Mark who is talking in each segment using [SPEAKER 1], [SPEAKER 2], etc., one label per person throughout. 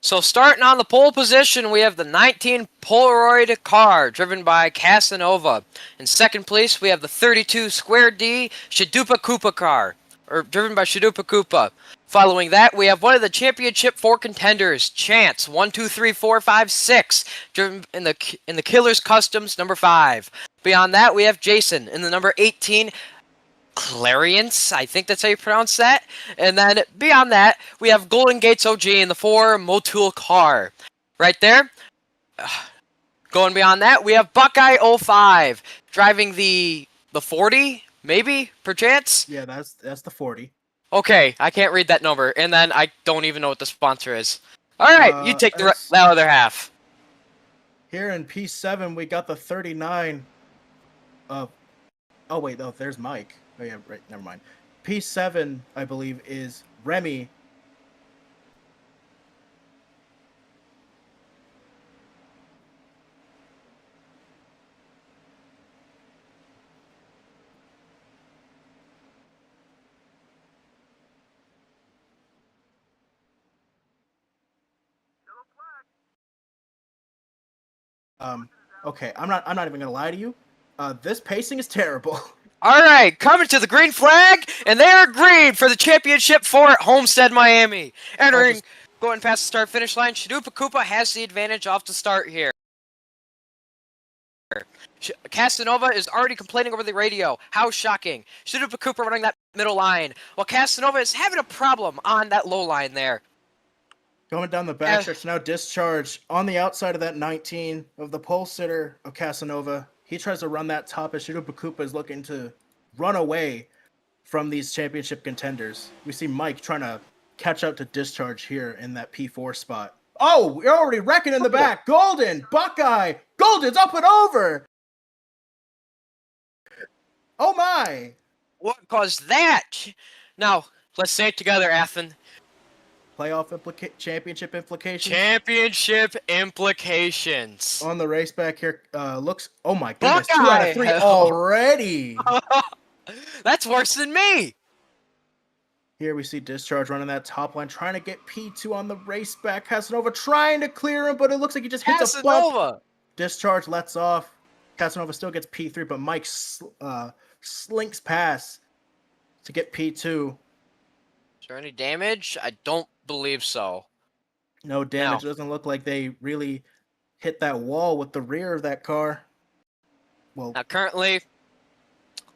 [SPEAKER 1] So starting on the pole position, we have the 19 Polaroid car driven by Casanova. In second place, we have the 32 Square D Shadupa Koopa car, or driven by Shadupa Koopa. Following that, we have one of the championship 4 contenders, Chance 1, 2, 3, 4, 5, 6, driven in the Killers Customs number 5. Beyond that, we have Jason in the number 18 Clarience, I think that's how you pronounce that. And then beyond that, we have Golden Gates OG in the 4 Motul car. Right there. Going beyond that, we have Buckeye 05 driving the 40, maybe, perchance?
[SPEAKER 2] Yeah, that's the 40.
[SPEAKER 1] Okay, I can't read that number. And then I don't even know what the sponsor is. Alright, you take the other half.
[SPEAKER 2] Here in P7, we got the 39 of... Oh, wait, no, there's Mike. Oh, yeah, right, never mind. P7, I believe, is Remy. Okay, I'm not even gonna lie to you. This pacing is terrible.
[SPEAKER 1] Alright, coming to the green flag, and they are green for the championship 4 at Homestead-Miami. Entering, going past the start-finish line, Shadupa Koopa has the advantage off the start here. Casanova is already complaining over the radio. How shocking. Shadupa Koopa running that middle line, while Casanova is having a problem on that low line there.
[SPEAKER 2] Going down the backstretch, now discharge on the outside of that 19 of the pole sitter of Casanova. He tries to run that top as Shadupa Koopa is looking to run away from these championship contenders. We see Mike trying to catch up to discharge here in that P4 spot. Oh, we're already wrecking in the back. Golden, Buckeye, Golden's up and over. Oh my.
[SPEAKER 1] What caused that? Now, let's say it together, Athen.
[SPEAKER 2] Playoff championship implications.
[SPEAKER 1] Championship implications.
[SPEAKER 2] On the race back here, looks... Oh my goodness,
[SPEAKER 1] Buckeye.
[SPEAKER 2] 2 out of 3 already.
[SPEAKER 1] That's worse than me.
[SPEAKER 2] Here we see Discharge running that top line, trying to get P2 on the race back. Casanova trying to clear him, but it looks like he just hits a bump. Discharge lets off. Casanova still gets P3, but Mike slinks past to get P2.
[SPEAKER 1] Is there any damage? I don't believe so.
[SPEAKER 2] No damage. No. Doesn't look like they really hit that wall with the rear of that car. Well,
[SPEAKER 1] now currently,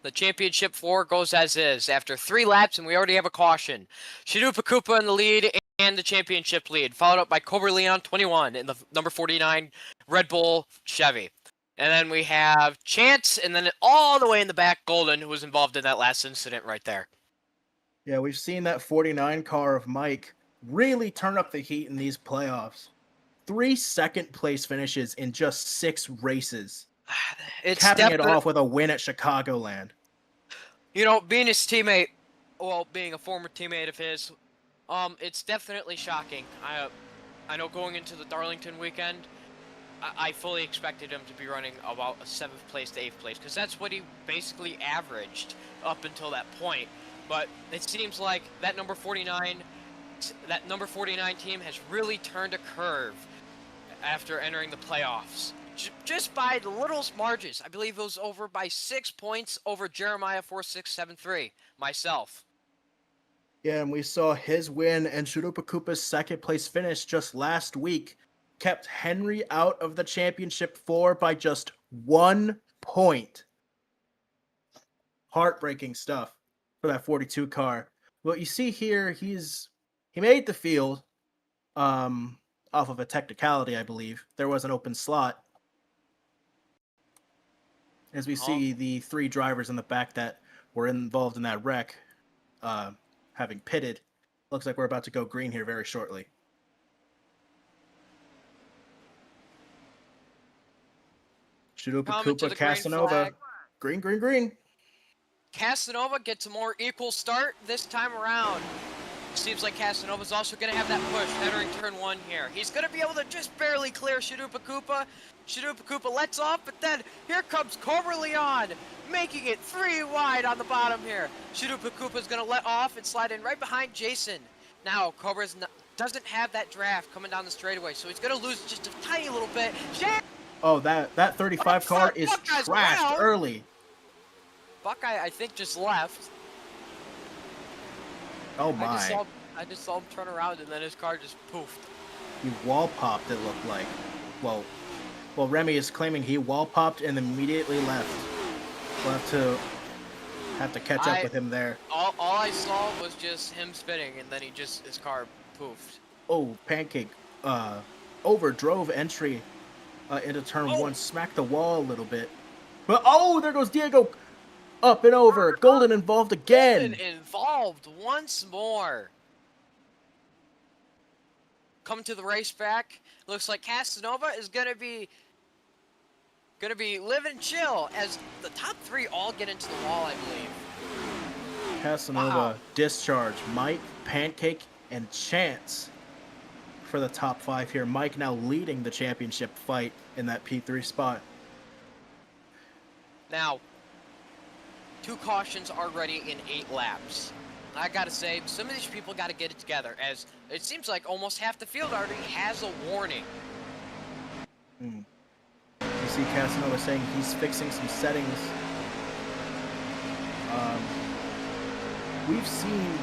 [SPEAKER 1] the championship 4 goes as is after 3 laps, and we already have a caution. Shadupa Koopa in the lead and the championship lead, followed up by Cobra Leon 21 in the number 49 Red Bull Chevy. And then we have Chance, and then all the way in the back, Golden, who was involved in that last incident right there.
[SPEAKER 2] Yeah, we've seen that 49 car of Mike really turn up the heat in these playoffs. 3 second-place finishes in just 6 races. It's capping it off with a win at Chicagoland.
[SPEAKER 1] You know, being his teammate, well, being a former teammate of his, it's definitely shocking. I know going into the Darlington weekend, I fully expected him to be running about a 7th place to 8th place, because that's what he basically averaged up until that point. But it seems like that number 49 team has really turned a curve after entering the playoffs. Just by the littlest margins. I believe it was over by 6 points over Jeremiah 4673, myself.
[SPEAKER 2] Yeah, and we saw his win and Shadupa Koopa's 2nd place finish just last week kept Henry out of the championship 4 by just 1 point. Heartbreaking stuff for that 42 car. What you see here, he made the field off of a technicality, I believe. There was an open slot. As we see the 3 drivers in the back that were involved in that wreck having pitted. Looks like we're about to go green here very shortly. Shadupa Koopa, Casanova. Green, green, green.
[SPEAKER 1] Casanova gets a more equal start this time around. Seems like Casanova's also going to have that push entering turn 1 here. He's going to be able to just barely clear Shadupa Koopa. Shadupa Koopa lets off, but then here comes Cobra Leon, making it 3 wide on the bottom here. Shadupa Koopa's going to let off and slide in right behind Jason. Now, Cobra's doesn't have that draft coming down the straightaway, so he's gonna lose just a tiny little bit.
[SPEAKER 2] Oh, that 35 car is
[SPEAKER 1] Buckeyes
[SPEAKER 2] trashed
[SPEAKER 1] around.
[SPEAKER 2] early.
[SPEAKER 1] Buckeye, I think, just left.
[SPEAKER 2] Oh
[SPEAKER 1] I just
[SPEAKER 2] my.
[SPEAKER 1] saw I just saw him turn around and then his car just poofed.
[SPEAKER 2] He wall popped, it looked like. Well, Remy is claiming he wall popped and immediately left. We'll have to catch up with him there.
[SPEAKER 1] All I saw was just him spinning and then his car poofed.
[SPEAKER 2] Oh, Pancake overdrove entry into turn one, smacked the wall a little bit. But oh, there goes Diego up and over. Golden involved again.
[SPEAKER 1] Golden involved once more. Coming to the racetrack, looks like Casanova is gonna be living chill as the top three all get into the wall, I believe.
[SPEAKER 2] Casanova, Discharge, Mike, Pancake, and Chance for the top five here. Mike now leading the championship fight in that P3 spot.
[SPEAKER 1] Now, 2 cautions are ready in 8 laps. I gotta say, some of these people gotta get it together, as it seems like almost half the field already has a warning.
[SPEAKER 2] You see Casanova saying he's fixing some settings. We've seen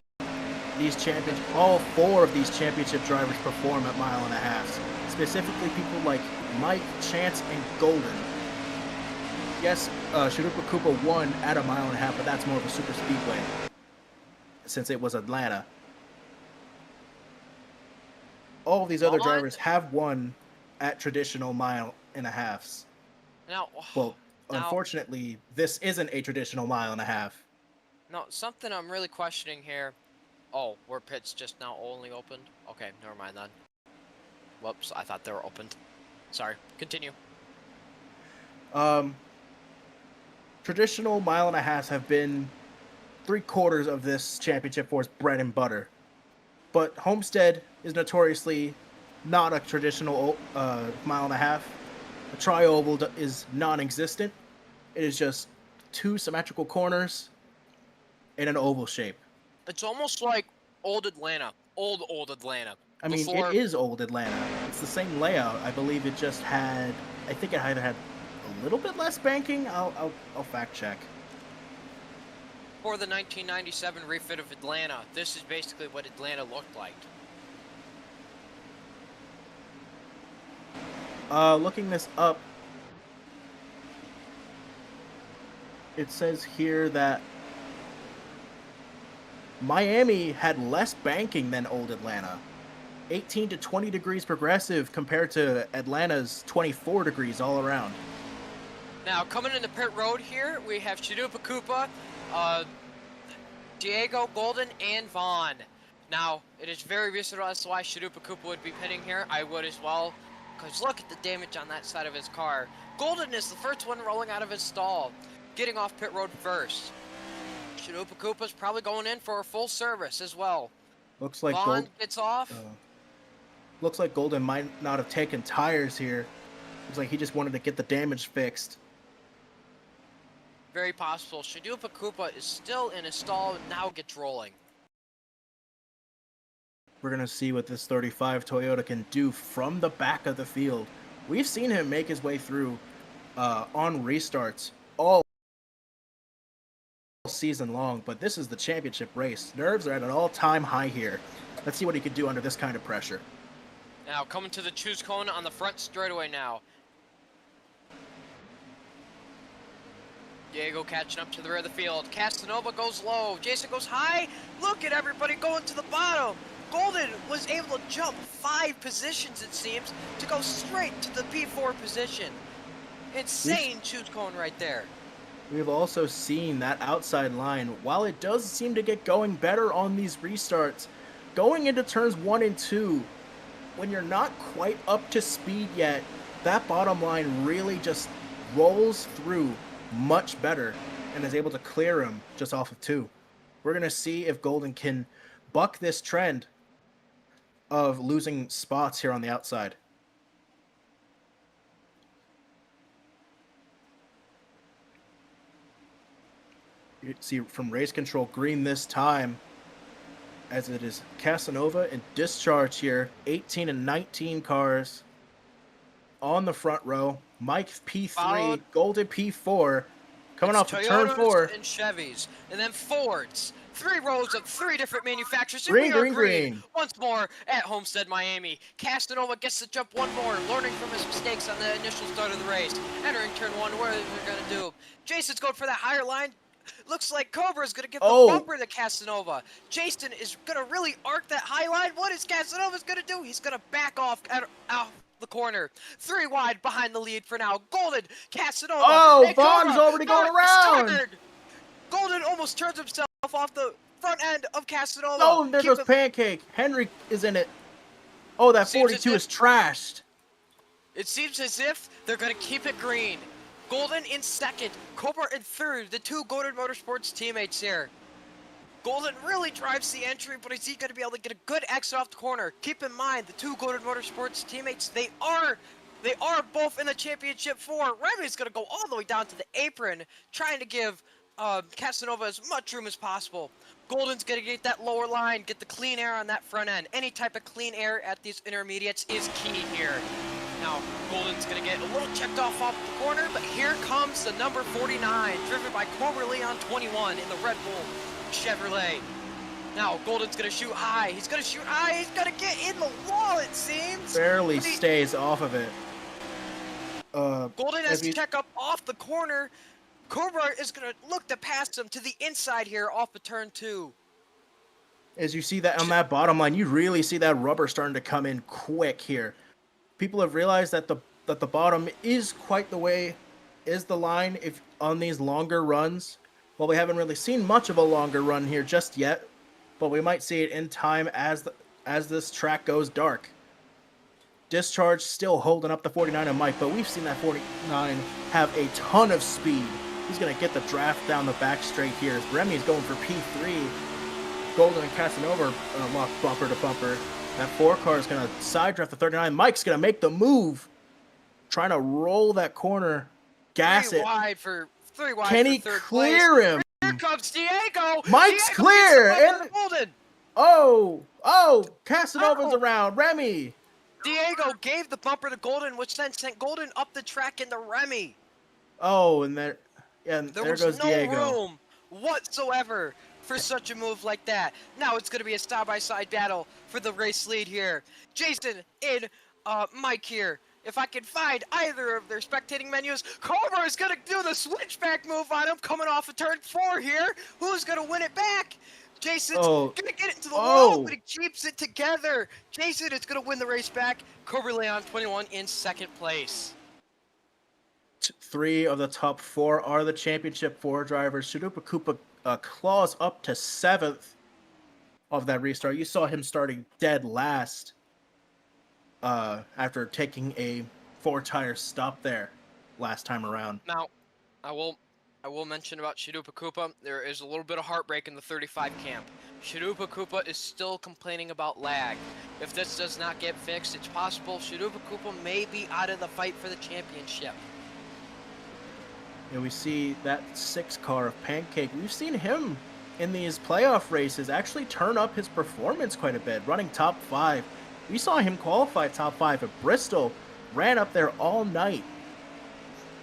[SPEAKER 2] all 4 of these championship drivers perform at mile and a half. Specifically people like Mike, Chance, and Golden. Yes, Sharupa Koopa won at a mile and a half, but that's more of a super speedway since it was Atlanta. All of these other drivers have won at traditional mile and a halves. Well, unfortunately, this isn't a traditional mile and a half.
[SPEAKER 1] Now, something I'm really questioning here. Oh, were pits just now only opened? Okay, never mind then. Whoops, I thought they were opened. Sorry, continue.
[SPEAKER 2] Traditional mile and a halves have been 3/4 of this championship for's bread and butter. But Homestead is notoriously not a traditional mile and a half. A tri-oval is non-existent. It is just 2 symmetrical corners in an oval shape.
[SPEAKER 1] It's almost like old Atlanta. Old Atlanta.
[SPEAKER 2] I mean, it is old Atlanta. It's the same layout. I believe it just had... I think it either had a little bit less banking. I'll fact check.
[SPEAKER 1] For the 1997 refit of Atlanta, this is basically what Atlanta looked like.
[SPEAKER 2] Looking this up, it says here that Miami had less banking than old Atlanta. 18 to 20 degrees progressive compared to Atlanta's 24 degrees all around.
[SPEAKER 1] Now, coming into pit road here, we have Sharupa Koopa, Diego, Golden, and Vaughn. Now, it is very reasonable as to why Sharupa Koopa would be pitting here. I would as well, because look at the damage on that side of his car. Golden is the first one rolling out of his stall, getting off pit road first. Sharupa Koopa's probably going in for a full service as well.
[SPEAKER 2] Looks like
[SPEAKER 1] Vaughn gets off.
[SPEAKER 2] Looks like Golden might not have taken tires here. Looks like he just wanted to get the damage fixed.
[SPEAKER 1] Very possible. Sharupa Koopa is still in his stall and now gets rolling.
[SPEAKER 2] We're going to see what this 35 Toyota can do from the back of the field. We've seen him make his way through on restarts all season long, but this is the championship race. Nerves are at an all-time high here. Let's see what he could do under this kind of pressure.
[SPEAKER 1] Now coming to the choose cone on the front straightaway now. Diego catching up to the rear of the field. Casanova goes low. Jason goes high. Look at everybody going to the bottom. Golden was able to jump 5 positions, it seems, to go straight to the P4 position. Insane choose cone right there.
[SPEAKER 2] We've also seen that outside line, while it does seem to get going better on these restarts, going into turns 1 and 2, when you're not quite up to speed yet, that bottom line really just rolls through much better and is able to clear him just off of 2. We're going to see if Golden can buck this trend of losing spots here on the outside. You see from race control green this time. as it is Casanova and Discharge here. 18 and 19 cars on the front row. Mike P3,
[SPEAKER 1] Followed,
[SPEAKER 2] Golden P4, coming
[SPEAKER 1] it's
[SPEAKER 2] off of turn
[SPEAKER 1] Toyotas
[SPEAKER 2] 4.
[SPEAKER 1] and Chevys, and then Fords. 3 rows of 3 different manufacturers, and
[SPEAKER 2] Green,
[SPEAKER 1] we are
[SPEAKER 2] green, green.
[SPEAKER 1] once more at Homestead-Miami. Casanova gets to jump one more, learning from his mistakes on the initial start of the race. Entering turn 1, what are they going to do? Jason's going for that higher line. Looks like Cobra's going to give the bumper to Casanova. Jason is going to really arc that high line. What is Casanova's going to do? He's going to back off out the corner. 3 wide behind the lead for now. Golden, Casanova,
[SPEAKER 2] Oh,
[SPEAKER 1] and
[SPEAKER 2] Vaughn's
[SPEAKER 1] Cobra.
[SPEAKER 2] already going around.
[SPEAKER 1] Started. Golden almost turns himself off the front end of Casanova.
[SPEAKER 2] Oh, and there goes Pancake. Henry is in it. Oh, that 42 is trashed.
[SPEAKER 1] It seems as if they're going to keep it green. Golden in second, Cobra in third, the 2 Golden Motorsports teammates here. Golden really drives the entry, but is he going to be able to get a good exit off the corner? Keep in mind, the 2 Golden Motorsports teammates, they are both in the championship 4. Remy's going to go all the way down to the apron, trying to give Casanova as much room as possible. Golden's going to get that lower line, get the clean air on that front end. Any type of clean air at these intermediates is key here. Now, Golden's going to get a little checked off the corner, but here comes the number 49, driven by Cobra Leon 21 in the Red Bull Chevrolet. Now, Golden's going to shoot high. He's going to shoot high. He's going to get in the wall, it seems.
[SPEAKER 2] Barely stays off of it.
[SPEAKER 1] Golden has to check up off the corner. Cobra is going to look to pass him to the inside here off of turn 2.
[SPEAKER 2] As you see that on that bottom line, you really see that rubber starting to come in quick here. People have realized that the bottom is quite the way is the line if on these longer runs. Well, we haven't really seen much of a longer run here just yet, but we might see it in time as this track goes dark. Discharge still holding up the 49 of Mike, but we've seen that 49 have a ton of speed. He's going to get the draft down the back straight here as Remy is going for P3. Golden and Casanova lock bumper to bumper. That 4 car is going to side draft the 39. Mike's going to make the move. Trying to roll that corner. Gas it.
[SPEAKER 1] 3 wide
[SPEAKER 2] Can he
[SPEAKER 1] for third
[SPEAKER 2] clear
[SPEAKER 1] place.
[SPEAKER 2] him?
[SPEAKER 1] Here comes Diego.
[SPEAKER 2] Mike's
[SPEAKER 1] Diego
[SPEAKER 2] clear.
[SPEAKER 1] And Golden.
[SPEAKER 2] Oh, Casanova's around. Remy.
[SPEAKER 1] Diego gave the bumper to Golden, which then sent Golden up the track into Remy.
[SPEAKER 2] Oh, and there goes
[SPEAKER 1] was no
[SPEAKER 2] Diego.
[SPEAKER 1] room whatsoever for such a move like that. Now it's going to be a side-by-side battle for the race lead here. Jason and Mike here. If I can find either of their spectating menus, Cobra is going to do the switchback move on him coming off of turn 4 here. Who's going to win it back? Jason's going to get it into the wall, but he keeps it together. Jason is going to win the race back. Cobra Leon 21 in second place.
[SPEAKER 2] 3 of the top 4 are the championship 4 drivers. Shadupa Koopa claws up to 7th of that restart. You saw him starting dead last after taking a 4-tire stop there last time around.
[SPEAKER 1] Now, I will mention about Shadupa Koopa. There is a little bit of heartbreak in the 35 camp. Shadupa Koopa is still complaining about lag. If this does not get fixed, it's possible Shadupa Koopa may be out of the fight for the championship.
[SPEAKER 2] And we see that 6 car of Pancake. We've seen him in these playoff races actually turn up his performance quite a bit, running top 5. We saw him qualify top 5 at Bristol, ran up there all night.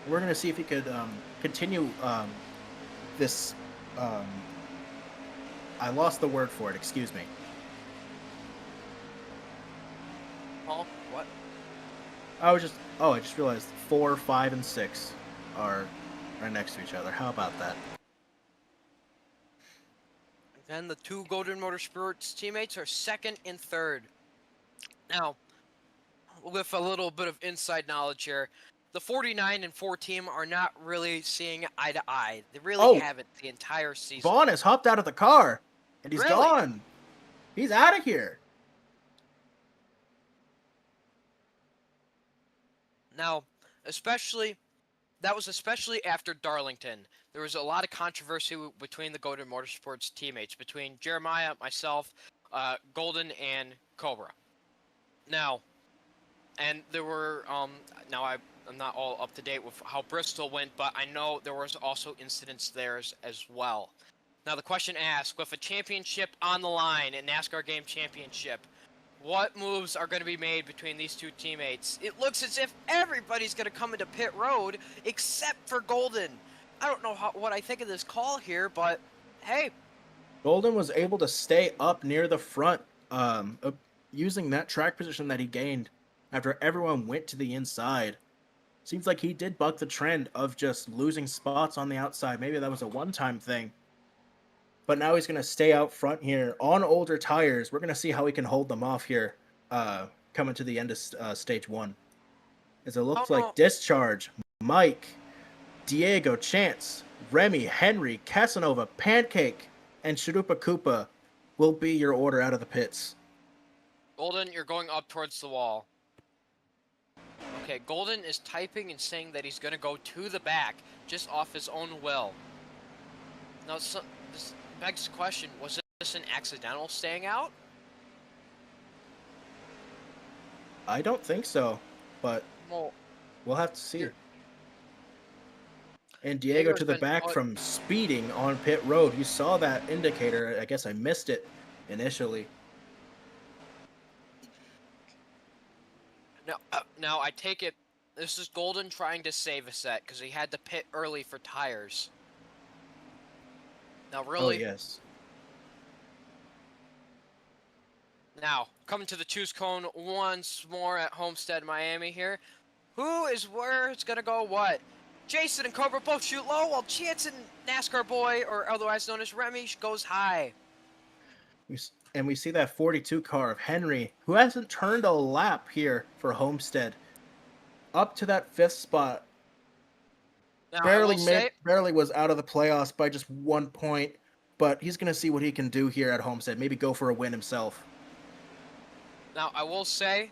[SPEAKER 2] We're going to see if he could continue this. I lost the word for it, excuse me.
[SPEAKER 1] Paul, what?
[SPEAKER 2] I just realized 4, 5, and 6 are right next to each other. How about that?
[SPEAKER 1] Then the 2 Golden Motorsports teammates are second and third. Now, with a little bit of inside knowledge here, the 49 and 4 team are not really seeing eye to eye. They really haven't the entire season.
[SPEAKER 2] Vaughn has hopped out of the car, and he's gone. He's out of here.
[SPEAKER 1] Now, that was especially after Darlington. There was a lot of controversy between the Golden Motorsports teammates, between Jeremiah, myself, Golden, and Cobra. Now, and there were, now I'm not all up to date with how Bristol went, but I know there was also incidents there as well. Now the question asks, with a championship on the line in NASCAR Game Championship, what moves are going to be made between these two teammates? It looks as if everybody's going to come into pit road except for Golden. I don't know what I think of this call here, but hey.
[SPEAKER 2] Golden was able to stay up near the front, using that track position that he gained after everyone went to the inside. Seems like he did buck the trend of just losing spots on the outside. Maybe that was a one-time thing. But now he's going to stay out front here on older tires. We're going to see how he can hold them off here coming to the end of stage 1. As it looks like Discharge, Mike, Diego, Chance, Remy, Henry, Casanova, Pancake, and Sharupa Koopa will be your order out of the pits.
[SPEAKER 1] Golden, you're going up towards the wall. Okay, Golden is typing and saying that he's going to go to the back just off his own will. Now, this begs the question, was this an accidental staying out?
[SPEAKER 2] I don't think so, but we'll have to see. And Diego to the back from speeding on pit road. You saw that indicator. I guess I missed it initially.
[SPEAKER 1] Now I take it this is Golden trying to save a set because he had to pit early for tires. Now really?
[SPEAKER 2] Oh, yes.
[SPEAKER 1] Now, coming to the choose cone once more at Homestead-Miami here. Where it's gonna go what? Jason and Cobra both shoot low, while Chance and NASCAR Boy, or otherwise known as Remy, goes high.
[SPEAKER 2] And we see that 42 car of Henry, who hasn't turned a lap here for Homestead. Up to that 5th spot.
[SPEAKER 1] Now,
[SPEAKER 2] barely was out of the playoffs by just 1 point, but he's going to see what he can do here at Homestead. Maybe go for a win himself.
[SPEAKER 1] Now, I will say,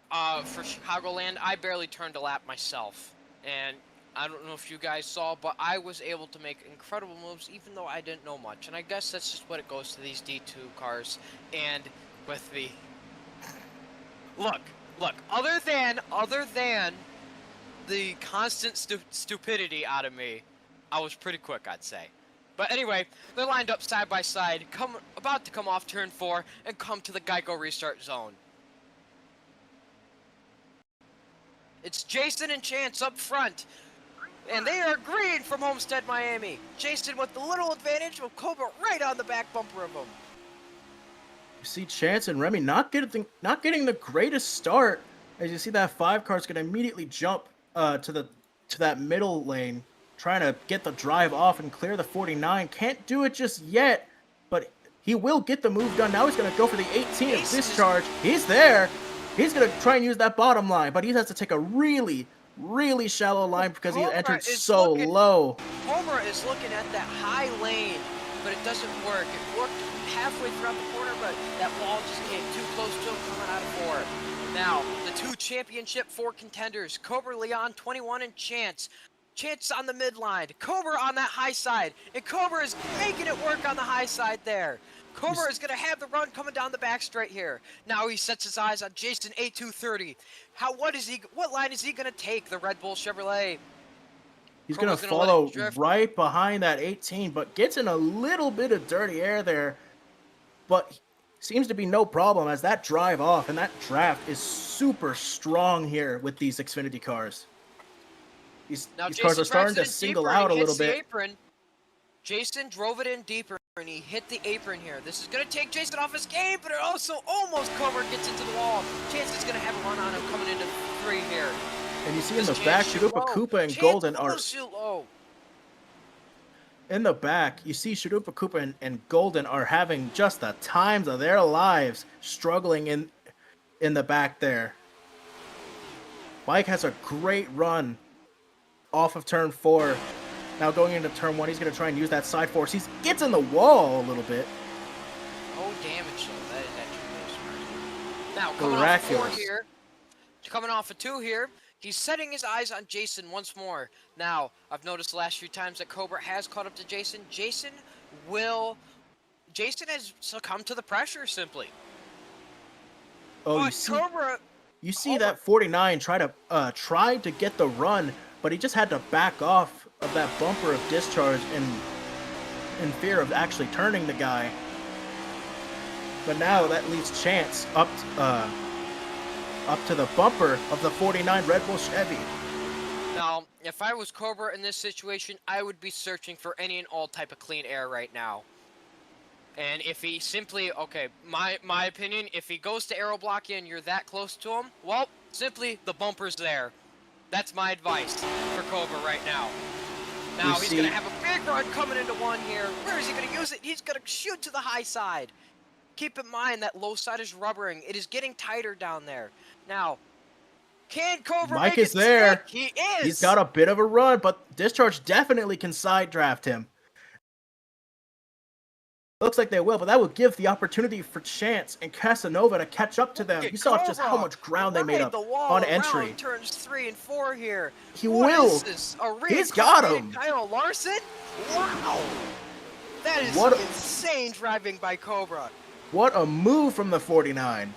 [SPEAKER 1] for Chicagoland, I barely turned a lap myself. And I don't know if you guys saw, but I was able to make incredible moves even though I didn't know much. And I guess that's just what it goes to these D2 cars. And with the... Look, other than the constant stupidity out of me, I was pretty quick, I'd say. But anyway, they're lined up side by side, about to come off turn 4 and come to the Geico restart zone. It's Jason and Chance up front. And they are green from Homestead-Miami. Jason with the little advantage with Cobra right on the back bumper of him.
[SPEAKER 2] You see Chance and Remy not getting the greatest start. As you see that 5 car is going to immediately jump to that middle lane, trying to get the drive off and clear the 49. Can't do it just yet, but he will get the move done. Now he's going to go for the 18 of Discharge. He's there. He's going to try and use that bottom line, but he has to take a really shallow line because he entered so low.
[SPEAKER 1] Homer is looking at that high lane, but it doesn't work. It worked halfway throughout the corner, but that wall just came too close to him coming out of 4. Now, the 2 championship 4 contenders, Cobra Leon 21 and Chance. Chance on the midline, Cobra on that high side, and Cobra is making it work on the high side there. Cobra is going to have the run coming down the back straight here. Now he sets his eyes on Jason A230. What line is he going to take, the Red Bull Chevrolet?
[SPEAKER 2] He's going to follow right behind that 18, but gets in a little bit of dirty air there. But seems to be no problem as that drive off, and that draft is super strong here with these Xfinity cars. These cars are starting to single out a little bit.
[SPEAKER 1] Jason drove it in deeper, and he hit the apron here. This is going to take Jason off his game, but it also almost gets into the wall. Chance is going to have a run on him coming into 3 here.
[SPEAKER 2] And you see in the back, Sharupa Koopa and Golden are... In the back, you see Sharupa Koopa and Golden are having just the times of their lives struggling in the back there. Mike has a great run off of turn 4. Now going into turn 1, he's going to try and use that side force. He gets in the wall a little bit.
[SPEAKER 1] Oh, damage though. That is actually nice. Now coming off of 4 here, coming off of 2 here, he's setting his eyes on Jason once more. Now, I've noticed the last few times that Cobra has caught up to Jason. Jason has succumbed to the pressure simply.
[SPEAKER 2] Oh, you see that 49 tried to get the run, but he just had to back off of that bumper of Discharge, and in fear of actually turning the guy. But now that leaves Chance up to the bumper of the 49 Red Bull Chevy.
[SPEAKER 1] Now, if I was Cobra in this situation, I would be searching for any and all type of clean air right now. And if he simply, okay, my opinion, if he goes to aero block you and you're that close to him, well, simply the bumper's there. That's my advice for Cobra right now. Now he's going to have a big run coming into one here. Where is he going to use it? He's going to shoot to the high side. Keep in mind that low side is rubbering. It is getting tighter down there. Now, can Cobra
[SPEAKER 2] Mike
[SPEAKER 1] make
[SPEAKER 2] is
[SPEAKER 1] it
[SPEAKER 2] there.
[SPEAKER 1] stick? He is.
[SPEAKER 2] He's got a bit of a run, but Discharge definitely can side draft him. Looks like they will, but that will give the opportunity for Chance and Casanova to catch up to them. You saw just how much ground they made up on entry.
[SPEAKER 1] Turns 3 and 4 here.
[SPEAKER 2] He will. He's got him.
[SPEAKER 1] Kyle Larson? Wow. That is insane driving by Cobra.
[SPEAKER 2] What a move from the 49.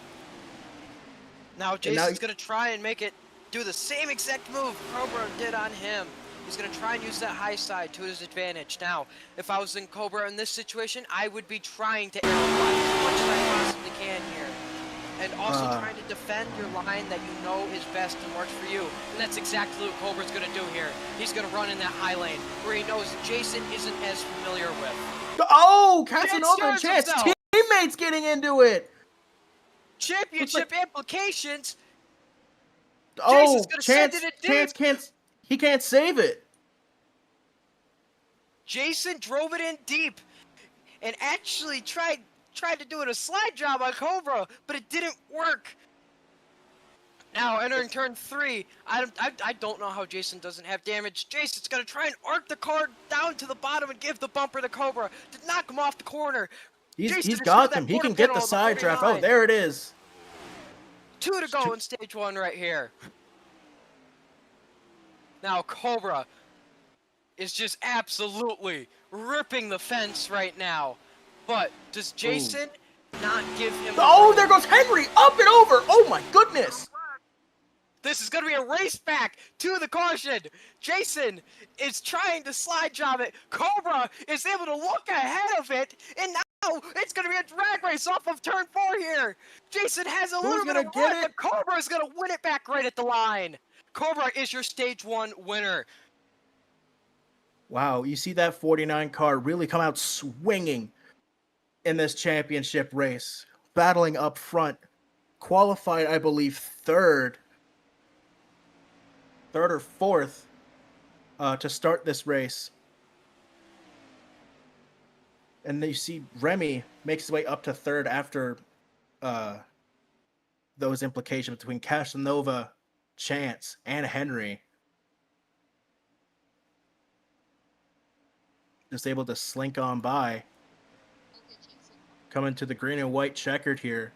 [SPEAKER 1] Now Jason's going to try and make it do the same exact move Cobra did on him. He's going to try and use that high side to his advantage. Now, if I was in Cobra in this situation, I would be trying to aero block as much as I possibly can here. And also trying to defend your line that you know is best and works for you. And that's exactly what Cobra's going to do here. He's going to run in that high lane where he knows Jason isn't as familiar with.
[SPEAKER 2] Oh, Casanova and Chance, teammates getting into it.
[SPEAKER 1] Championship implications.
[SPEAKER 2] Oh, Chance he can't save it.
[SPEAKER 1] Jason drove it in deep and actually tried to do it a slide job on Cobra, but it didn't work. Now entering turn 3, I don't know how Jason doesn't have damage. Jason's gonna try and arc the car down to the bottom and give the bumper to Cobra to knock him off the corner.
[SPEAKER 2] He's got them. He can get the side draft. Oh, there it is.
[SPEAKER 1] 2 to go in stage 1 right here. Now Cobra is just absolutely ripping the fence right now. But does Jason not give him...
[SPEAKER 2] Oh, there goes Henry! Up and over! Oh my goodness!
[SPEAKER 1] This is going to be a race back to the caution. Jason is trying to slide job it. Cobra is able to look ahead of it. And now it's going to be a drag race off of turn 4 here. Jason has a little bit of run, but Cobra is going to win it back right at the line. Cobra is your stage 1 winner.
[SPEAKER 2] Wow, you see that 49 car really come out swinging in this championship race. Battling up front. Qualified, I believe, third or fourth to start this race. And then you see Remy makes his way up to third after those implications between Casanova, Chance, and Henry. Just able to slink on by. Coming to the green and white checkered here.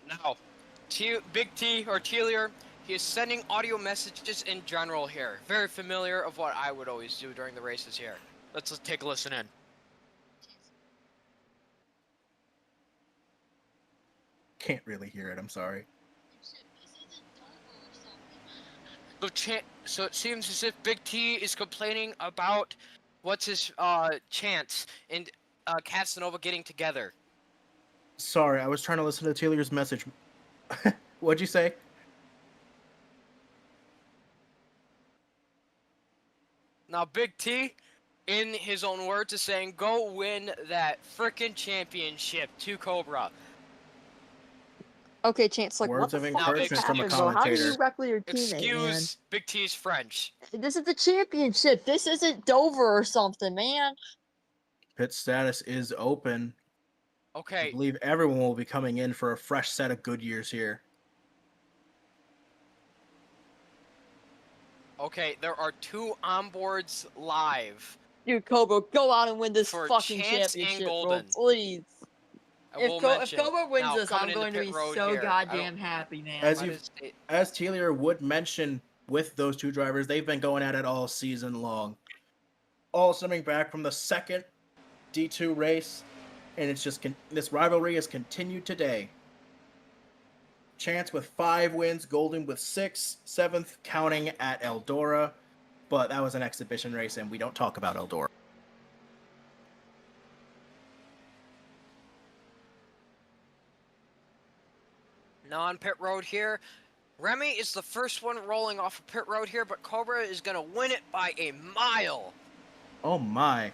[SPEAKER 1] Now, Big T or Telier, he is sending audio messages in general here. Very familiar of what I would always do during the races here. Let's take a listen in.
[SPEAKER 2] Can't really hear it, I'm sorry.
[SPEAKER 1] So it seems as if Big T is complaining about what's his chance and Casanova getting together.
[SPEAKER 2] Sorry, I was trying to listen to Taylor's message. What'd you say?
[SPEAKER 1] Now Big T, in his own words, is saying, go win that frickin' championship to Cobra.
[SPEAKER 3] Okay, Chance, like,
[SPEAKER 2] words
[SPEAKER 3] what
[SPEAKER 2] of
[SPEAKER 3] the fuck
[SPEAKER 2] encouragement
[SPEAKER 3] just
[SPEAKER 2] from a
[SPEAKER 3] happened, bro? How do
[SPEAKER 2] commentator.
[SPEAKER 3] you wreckle your teammate,
[SPEAKER 1] Excuse Big T's French.
[SPEAKER 3] man? This is the championship. This isn't Dover or something, man.
[SPEAKER 2] Pit status is open.
[SPEAKER 1] Okay.
[SPEAKER 2] I believe everyone will be coming in for a fresh set of Goodyears here.
[SPEAKER 1] Okay, there are 2 onboards live.
[SPEAKER 3] Dude, Cobra, go out and win this
[SPEAKER 1] For
[SPEAKER 3] fucking
[SPEAKER 1] Chance and
[SPEAKER 3] championship, bro.
[SPEAKER 1] Golden.
[SPEAKER 3] Please.
[SPEAKER 1] If
[SPEAKER 3] Cobra wins
[SPEAKER 1] now,
[SPEAKER 3] this, I'm
[SPEAKER 1] coming
[SPEAKER 3] going to
[SPEAKER 1] into
[SPEAKER 3] be
[SPEAKER 1] pit road
[SPEAKER 3] so
[SPEAKER 1] here,
[SPEAKER 3] goddamn happy, man.
[SPEAKER 2] As Taylor would mention with those 2 drivers, they've been going at it all season long. All stemming back from the second D2 race, and it's just this rivalry has continued today. Chance with 5 wins, Golden with 6, 7th counting at Eldora, but that was an exhibition race, and we don't talk about Eldora.
[SPEAKER 1] Now on pit road here, Remy is the first one rolling off of pit road here, but Cobra is going to win it by a mile.
[SPEAKER 2] Oh my.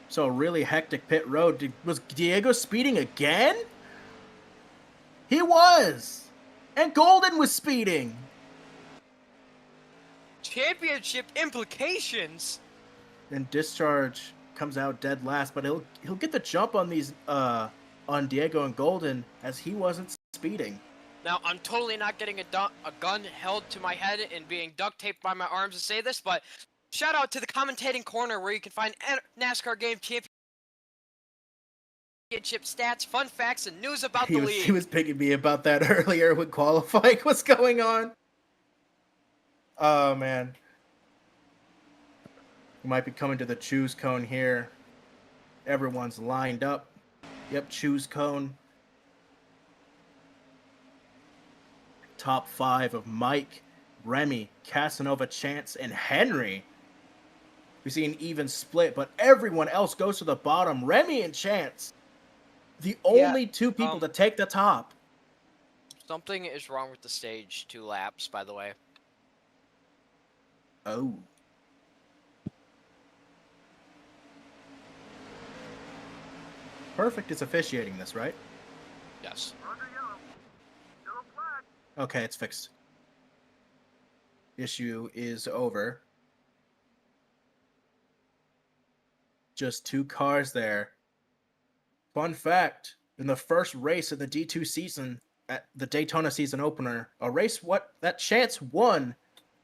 [SPEAKER 2] So a really hectic pit road. Was Diego speeding again? He was! And Golden was speeding!
[SPEAKER 1] Championship implications?
[SPEAKER 2] And Discharge comes out dead last, but he'll get the jump on these on Diego and Golden as he wasn't speeding.
[SPEAKER 1] Now, I'm totally not getting a gun held to my head and being duct taped by my arms to say this, but shout out to the commentating corner where you can find NASCAR Game Championship stats, fun facts, and news about the league.
[SPEAKER 2] He was picking me about that earlier when qualifying was going on. Oh, man. We might be coming to the choose cone here. Everyone's lined up. Yep, choose cone. Top 5 of Mike, Remy, Casanova, Chance, and Henry. We see an even split, but everyone else goes to the bottom. Remy and Chance, the only two people to take the top.
[SPEAKER 1] Something is wrong with the stage 2 laps, by the way.
[SPEAKER 2] Oh. Perfect is officiating this, right?
[SPEAKER 1] Yes.
[SPEAKER 2] Okay, it's fixed. Issue is over. Just 2 cars there. Fun fact, in the first race of the D2 season, at the Daytona season opener, a race that Chance won,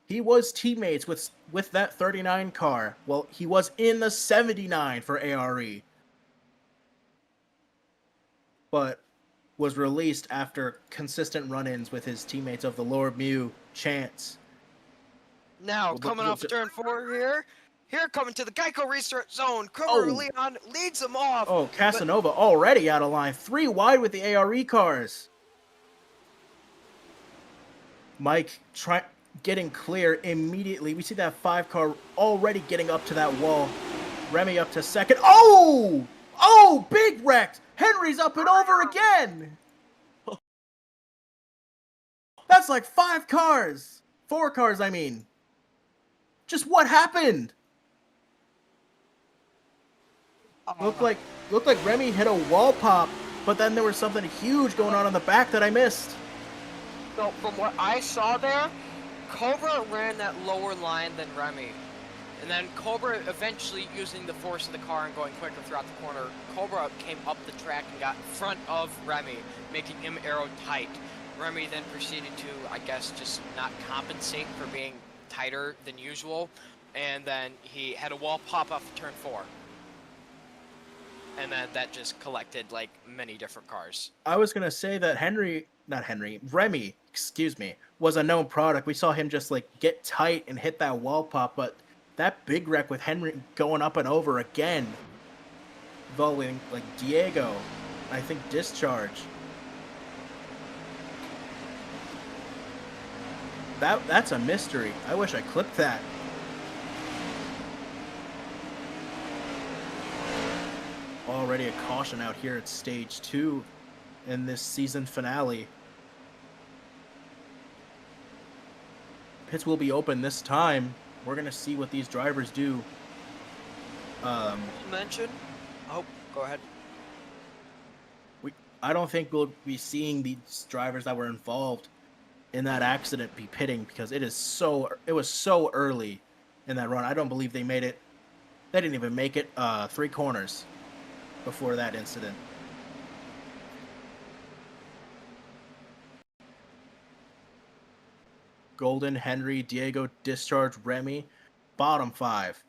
[SPEAKER 2] he was teammates with that 39 car. Well, he was in the 79 for ARE. But was released after consistent run-ins with his teammates of the Lord Mew, Chance.
[SPEAKER 1] Now, coming off turn 4 here coming to the Geico restart zone, Cobra Leon leads him off.
[SPEAKER 2] Oh, Casanova already out of line, 3 wide with the ARE cars. Mike getting clear immediately. We see that 5 car already getting up to that wall. Remy up to second. Oh! Oh, big wreck! Henry's up and over again! That's like 5 cars! 4 cars, I mean. Just what happened? Looked like Remy hit a wall pop, but then there was something huge going on in the back that I missed.
[SPEAKER 1] So, from what I saw there, Cobra ran that lower line than Remy. And then Cobra eventually using the force of the car and going quicker throughout the corner, Cobra came up the track and got in front of Remy, making him aero tight. Remy then proceeded to, I guess, just not compensate for being tighter than usual. And then he had a wall pop off of turn 4. And then that just collected like many different cars.
[SPEAKER 2] I was going to say that Remy, excuse me, was a known product. We saw him just like get tight and hit that wall pop, but that big wreck with Henry going up and over again, involving like Diego, I think Discharge. That's a mystery. I wish I clipped that. Already a caution out here at stage 2 in this season finale. Pits will be open this time. We're going to see what these drivers do.
[SPEAKER 1] Mention? Oh, go ahead.
[SPEAKER 2] I don't think we'll be seeing these drivers that were involved in that accident be pitting because it was so early in that run. I don't believe they made it. They didn't even make it 3 corners before that incident. Golden, Henry, Diego, Discharge, Remy, bottom 5.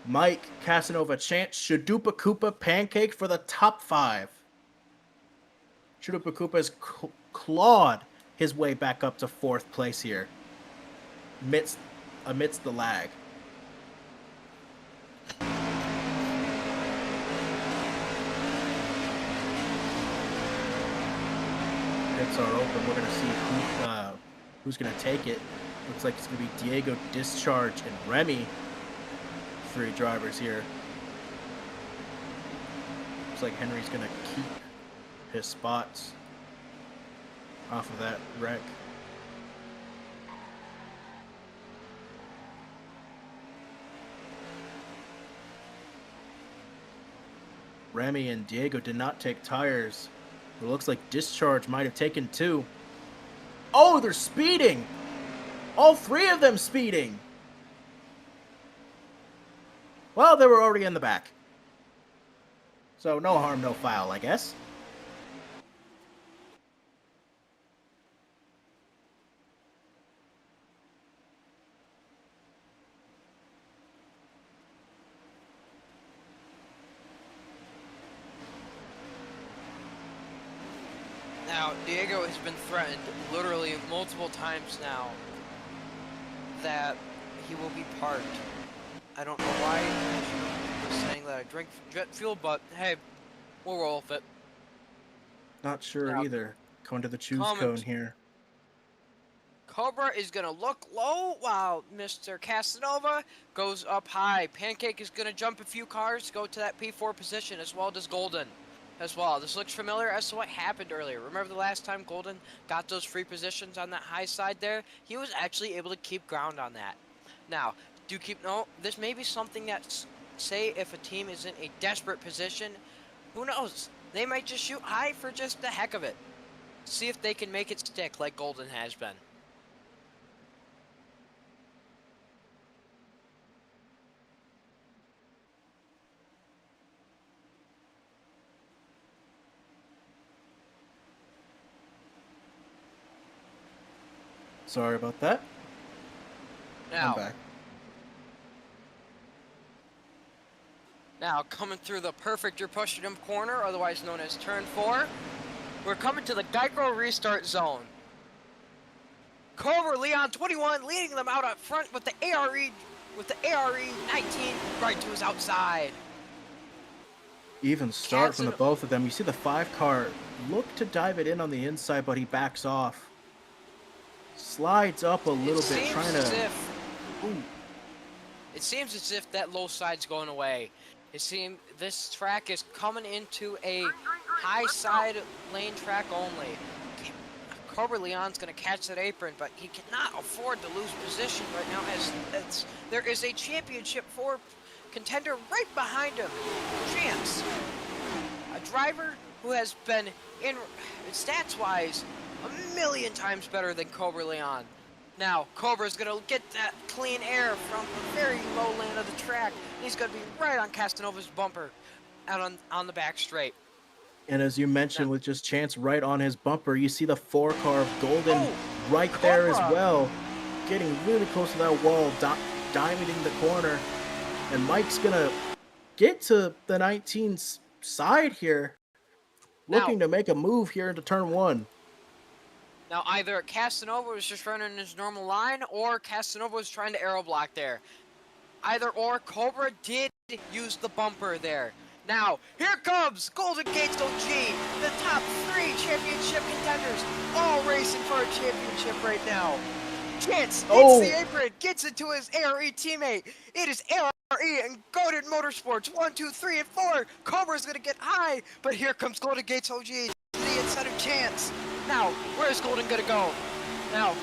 [SPEAKER 2] Mike, Casanova, Chance, Shadupa Koopa, Pancake for the top 5. Shadupa Koopa has clawed his way back up to 4th place here amidst the lag. Pits are open. We're going to see who's going to take it. Looks like it's going to be Diego, Discharge, and Remy. 3 drivers here. Looks like Henry's going to keep his spots. off of that wreck. Remy and Diego did not take tires. It looks like Discharge might have taken 2. Oh, they're speeding! All 3 of them speeding! Well, they were already in the back. So no harm, no foul, I guess.
[SPEAKER 1] Now, Diego has been threatened literally multiple times now that he will be parked. I don't know why he's saying that I drink jet fuel, but hey, we'll roll with it.
[SPEAKER 2] Not sure
[SPEAKER 1] Now,
[SPEAKER 2] either. Going to the choose
[SPEAKER 1] comment.
[SPEAKER 2] cone here.
[SPEAKER 1] Cobra is going to look low while Mr. Casanova goes up high. Pancake is going to jump a few cars to go to that P4 position, as well as Golden as well. This looks familiar as to what happened earlier. Remember the last time Golden got those free positions on that high side there? He was actually able to keep ground on that. Now, this may be something that, say if a team is in a desperate position, who knows? They might just shoot high for just the heck of it. See if they can make it stick like Golden has been.
[SPEAKER 2] Sorry about that.
[SPEAKER 1] Now,
[SPEAKER 2] I'm back.
[SPEAKER 1] Now, coming through the perfect you're pushing him corner, otherwise known as turn 4, we're coming to the Geico restart zone. Cobra Leon 21 leading them out up front with the ARE 19 right to his outside.
[SPEAKER 2] Even start from the both of them. You see the 5 car look to dive it in on the inside, but he backs off. Slides up a little bit, trying to...
[SPEAKER 1] It seems as if that low side's going away. It seems this track is coming into a high side lane track only. Cobra Leon's going to catch that apron, but he cannot afford to lose position right now as there is a championship 4 contender right behind him. Chance, a driver who has been, in stats-wise, a million times better than Cobra Leon. Now, Cobra's going to get that clean air from the very low lane of the track. He's going to be right on Castanova's bumper out on the back straight.
[SPEAKER 2] And as you mentioned, with just Chance right on his bumper, you see the 4 car of Golden right there as well. Getting really close to that wall, diamonding the corner. And Mike's going to get to the 19's side here. Looking to make a move here into turn 1.
[SPEAKER 1] Now, either Casanova was just running his normal line, or Casanova was trying to aero block there. Either or, Cobra did use the bumper there. Now, here comes Golden Gates OG, the top 3 championship contenders, all racing for a championship right now. Chance hits the apron, gets it to his ARE teammate. It is ARE and Golden Motorsports, 1, 2, 3, and 4. Cobra's gonna get high, but here comes Golden Gates OG to the inside of Chance. Now, where's Golden gonna go? Now,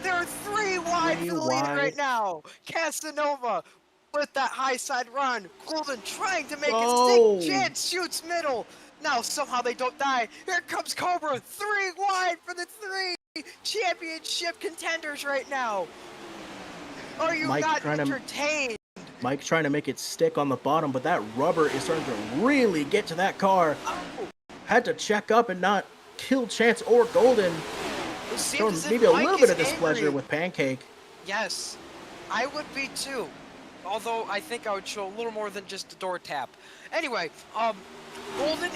[SPEAKER 1] there are 3 wide for the lead right now. Casanova with that high side run. Golden trying to make it stick. Chance shoots middle. Now, somehow they don't die. Here comes Cobra. 3 wide for the 3 championship contenders right now. Are you not entertained?
[SPEAKER 2] Mike trying to make it stick on the bottom, but that rubber is starting to really get to that car. Had to check up and not kill Chance or Golden. So maybe a little bit of displeasure with Pancake.
[SPEAKER 1] Yes, I would be too. Although I think I would show a little more than just a door tap. Anyway, Golden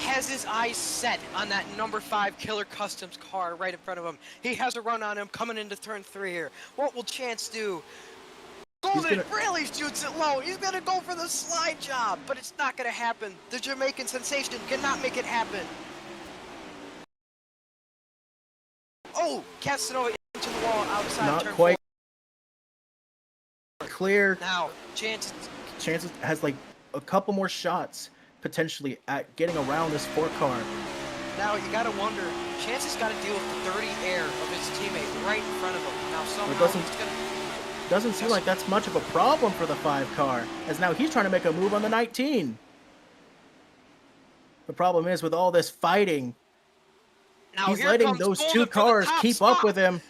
[SPEAKER 1] has his eyes set on that number 5 Killer Customs car right in front of him. He has a run on him coming into turn 3 here. What will Chance do? Golden really shoots it low. He's gonna go for the slide job, but it's not gonna happen. The Jamaican sensation cannot make it happen. Oh, Casanova into the wall outside
[SPEAKER 2] not
[SPEAKER 1] turn
[SPEAKER 2] quite
[SPEAKER 1] 4.
[SPEAKER 2] Clear.
[SPEAKER 1] Now, Chance
[SPEAKER 2] has like a couple more shots potentially at getting around this 4 car.
[SPEAKER 1] Now you gotta wonder, Chance has got to deal with the dirty air of his teammate right in front of him. Now somehow
[SPEAKER 2] doesn't-
[SPEAKER 1] he's gonna.
[SPEAKER 2] Doesn't seem like that's much of a problem for the 5 car, as now he's trying to make a move on the 19. The problem is with all this fighting,
[SPEAKER 1] Now
[SPEAKER 2] he's
[SPEAKER 1] here
[SPEAKER 2] letting
[SPEAKER 1] comes
[SPEAKER 2] those
[SPEAKER 1] Golden
[SPEAKER 2] 2
[SPEAKER 1] for the
[SPEAKER 2] cars
[SPEAKER 1] top
[SPEAKER 2] keep
[SPEAKER 1] spot.
[SPEAKER 2] up with him.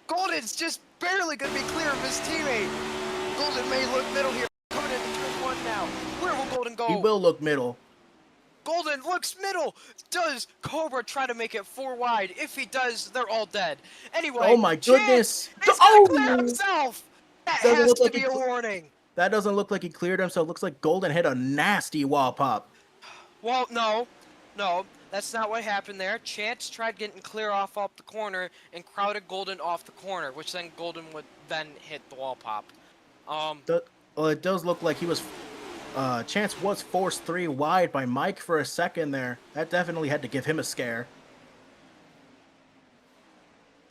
[SPEAKER 1] Golden's just barely gonna be clear of his teammate. Golden may look middle here. Coming into turn 1 now. Where will Golden go?
[SPEAKER 2] He will look middle.
[SPEAKER 1] Golden looks middle. Does Cobra try to make it 4 wide? If he does, they're all dead. Anyway,
[SPEAKER 2] Oh my
[SPEAKER 1] Chance
[SPEAKER 2] goodness!
[SPEAKER 1] is gonna clear himself. That
[SPEAKER 2] Doesn't
[SPEAKER 1] has
[SPEAKER 2] look
[SPEAKER 1] to
[SPEAKER 2] like
[SPEAKER 1] be
[SPEAKER 2] he
[SPEAKER 1] a
[SPEAKER 2] cle-
[SPEAKER 1] warning.
[SPEAKER 2] That doesn't look like he cleared him, so it looks like Golden hit a nasty wall pop.
[SPEAKER 1] Well, no, that's not what happened there. Chance tried getting clear off the corner and crowded Golden off the corner, which then Golden would then hit the wall pop.
[SPEAKER 2] Well, it does look like he was. Chance was forced 3 wide by Mike for a second there. That definitely had to give him a scare.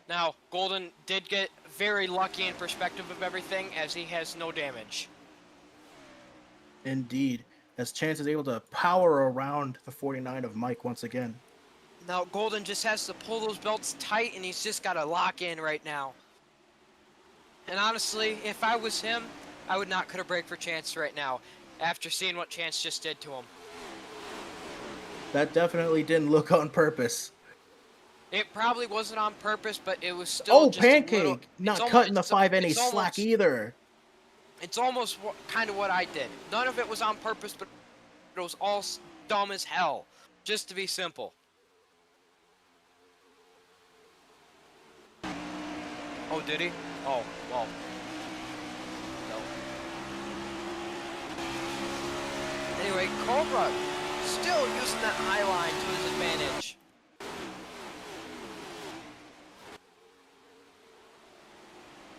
[SPEAKER 1] Now, Golden did get very lucky in perspective of everything, as he has no damage.
[SPEAKER 2] Indeed, as Chance is able to power around the 49 of Mike once again.
[SPEAKER 1] Now, Golden just has to pull those belts tight, and he's just got to lock in right now. And honestly, if I was him, I would not cut a break for Chance right now, after seeing what Chance just did to him.
[SPEAKER 2] That definitely didn't look on purpose.
[SPEAKER 1] It probably wasn't on purpose, but it was still
[SPEAKER 2] Oh,
[SPEAKER 1] just a
[SPEAKER 2] Pancake!
[SPEAKER 1] little,
[SPEAKER 2] Not cutting the 5 any
[SPEAKER 1] it's
[SPEAKER 2] slack
[SPEAKER 1] almost,
[SPEAKER 2] either.
[SPEAKER 1] It's almost kind of what I did. None of it was on purpose, but it was all dumb as hell. Just to be simple. Oh, did he? Oh, well. No. Anyway, Cobra still using that high line to his advantage.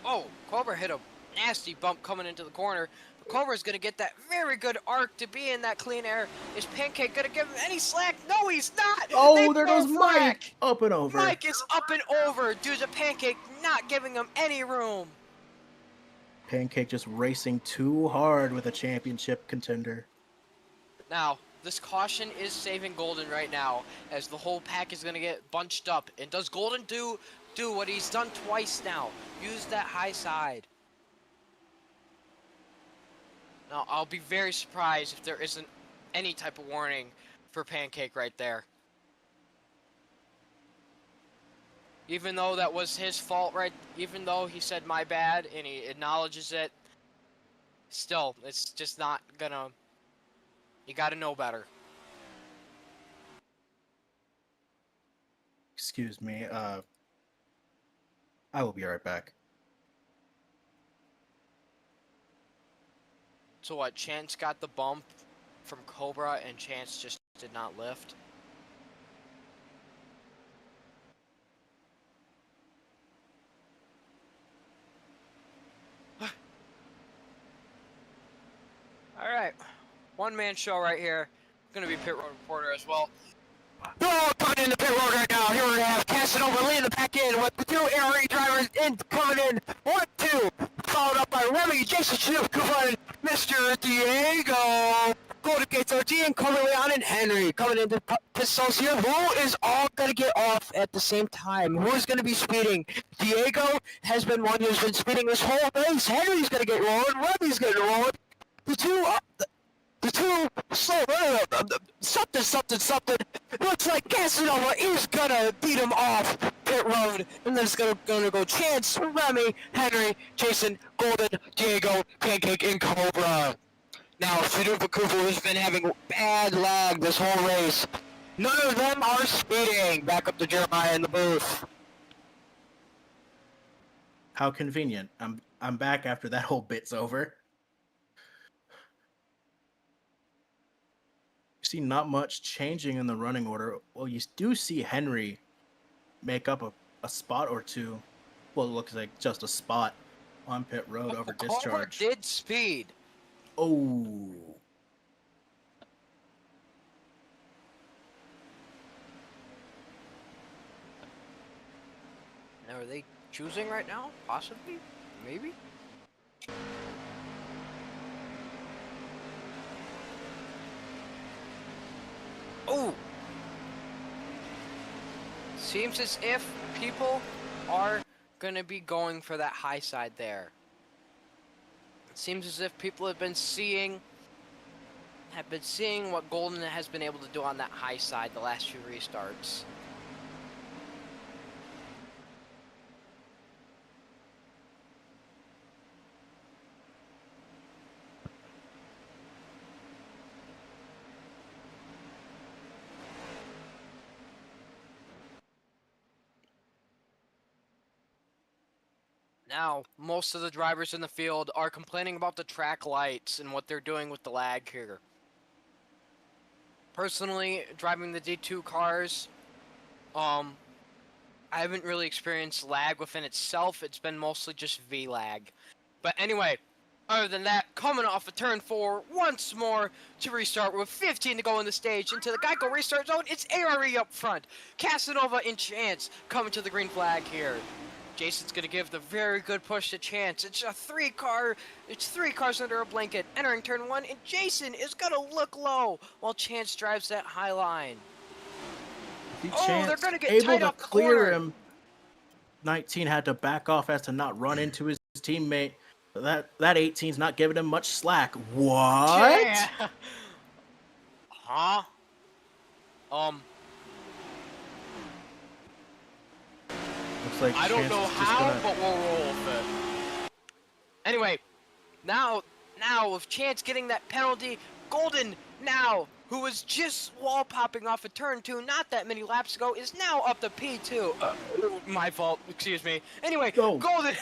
[SPEAKER 1] Oh, Cobra hit a nasty bump coming into the corner. But Cobra's going to get that very good arc to be in that clean air. Is Pancake going to give him any slack? No, he's not!
[SPEAKER 2] Oh,
[SPEAKER 1] They
[SPEAKER 2] there
[SPEAKER 1] both
[SPEAKER 2] goes Mike!
[SPEAKER 1] wreck.
[SPEAKER 2] Up and over.
[SPEAKER 1] Mike is up and over due to Pancake not giving him any room.
[SPEAKER 2] Pancake just racing too hard with a championship contender.
[SPEAKER 1] Now, this caution is saving Golden right now, as the whole pack is going to get bunched up. And does Golden do what he's done twice now? Use that high side. Now, I'll be very surprised if there isn't any type of warning for Pancake right there. Even though that was his fault, right? Even though he said my bad and he acknowledges it, still, it's just not gonna... You gotta know better.
[SPEAKER 2] Excuse me, I will be right back.
[SPEAKER 1] So what, Chance got the bump from Cobra and Chance just did not lift? Alright, one-man show right here. Gonna be pit road reporter as well.
[SPEAKER 4] We're coming in the pit road right now. Here we have Casanova leading the back in with the 2 ARE drivers coming in. 1-2, followed up by Remy, Jason Shinook, and Mr. Diego. Golden Gates OG and Kobe Leon and Henry coming into pistols here. Who is all going to get off at the same time? Who is going to be speeding? Diego has been one who's been speeding this whole race. Henry's going to get rolling. Remy's going to roll. The two slow something. Looks like Casanova is gonna beat him off pit road, and then it's gonna go Chance, Remy, Henry, Jason, Golden, Diego, Pancake, and Cobra. Now, Sudoku Kufu has been having bad lag this whole race. None of them are speeding. Back up to Jeremiah in the booth.
[SPEAKER 2] How convenient. I'm back after that whole bit's over. See not much changing in the running order. Well, you do see Henry make up a spot or two. Well, it looks like just a spot on pit road over
[SPEAKER 1] Cobra
[SPEAKER 2] discharge.
[SPEAKER 1] did speed.
[SPEAKER 2] Oh.
[SPEAKER 1] Now, are they choosing right now? Possibly? Maybe? Oh! Seems as if people are gonna be going for that high side there. It seems as if people have been seeing what Golden has been able to do on that high side the last few restarts. Now, most of the drivers in the field are complaining about the track lights and what they're doing with the lag here. Personally, driving the D2 cars, I haven't really experienced lag within itself. It's been mostly just V-lag. But anyway, other than that, coming off of turn 4 once more to restart with 15 to go in the stage into the Geico restart zone. It's ARE up front. Casanova and Chance coming to the green flag here. Jason's gonna give the very good push to Chance. It's three cars under a blanket entering turn 1, and Jason is gonna look low while Chance drives that high line. They're gonna get
[SPEAKER 2] able
[SPEAKER 1] tight
[SPEAKER 2] to
[SPEAKER 1] off the
[SPEAKER 2] clear
[SPEAKER 1] corner.
[SPEAKER 2] him. 19 had to back off as to not run into his teammate. That 18's not giving him much slack. What?
[SPEAKER 1] Yeah. Huh?
[SPEAKER 2] Looks like
[SPEAKER 1] I don't
[SPEAKER 2] Chance
[SPEAKER 1] know
[SPEAKER 2] is just
[SPEAKER 1] how,
[SPEAKER 2] gonna-
[SPEAKER 1] but we'll roll with it. Anyway, now with Chance getting that penalty, Golden now, who was just wall popping off of turn 2 not that many laps ago, is now up to P2. My fault, excuse me. Anyway,
[SPEAKER 2] Go.
[SPEAKER 1] Golden.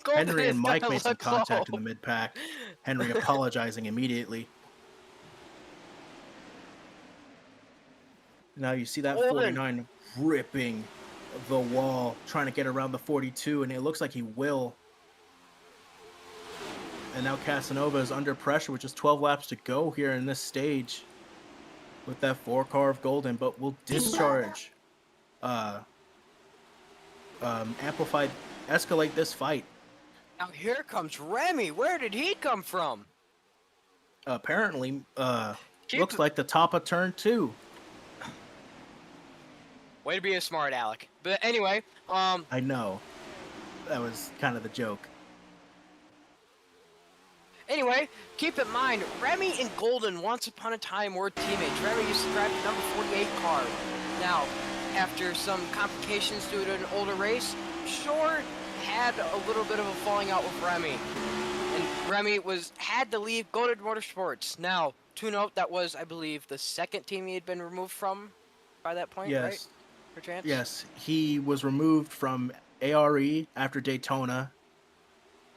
[SPEAKER 1] Golden
[SPEAKER 2] Henry and
[SPEAKER 1] is
[SPEAKER 2] Mike
[SPEAKER 1] gonna
[SPEAKER 2] made some
[SPEAKER 1] look
[SPEAKER 2] contact
[SPEAKER 1] low.
[SPEAKER 2] in the mid-pack. Henry apologizing immediately. Now you see that
[SPEAKER 1] Golden.
[SPEAKER 2] 49 ripping the wall, trying to get around the 42, and it looks like he will. And now Casanova is under pressure with just 12 laps to go here in this stage with that 4 car of Golden, but will discharge, escalate this fight.
[SPEAKER 1] Now here comes Remy. Where did he come from?
[SPEAKER 2] Apparently,
[SPEAKER 1] Keep-
[SPEAKER 2] looks like the top of turn 2.
[SPEAKER 1] Way to be a smart aleck. But anyway,
[SPEAKER 2] I know. That was kind of the joke.
[SPEAKER 1] Anyway, keep in mind, Remy and Golden once upon a time were teammates. Remy used to drive the number 48 car. Now, after some complications due to an older race, Shore had a little bit of a falling out with Remy. And Remy had to leave Golden Motorsports. Now, to note, that was, I believe, the second team he had been removed from by that point, right?
[SPEAKER 2] Yes.
[SPEAKER 1] For Chance?
[SPEAKER 2] Yes, he was removed from ARE after Daytona,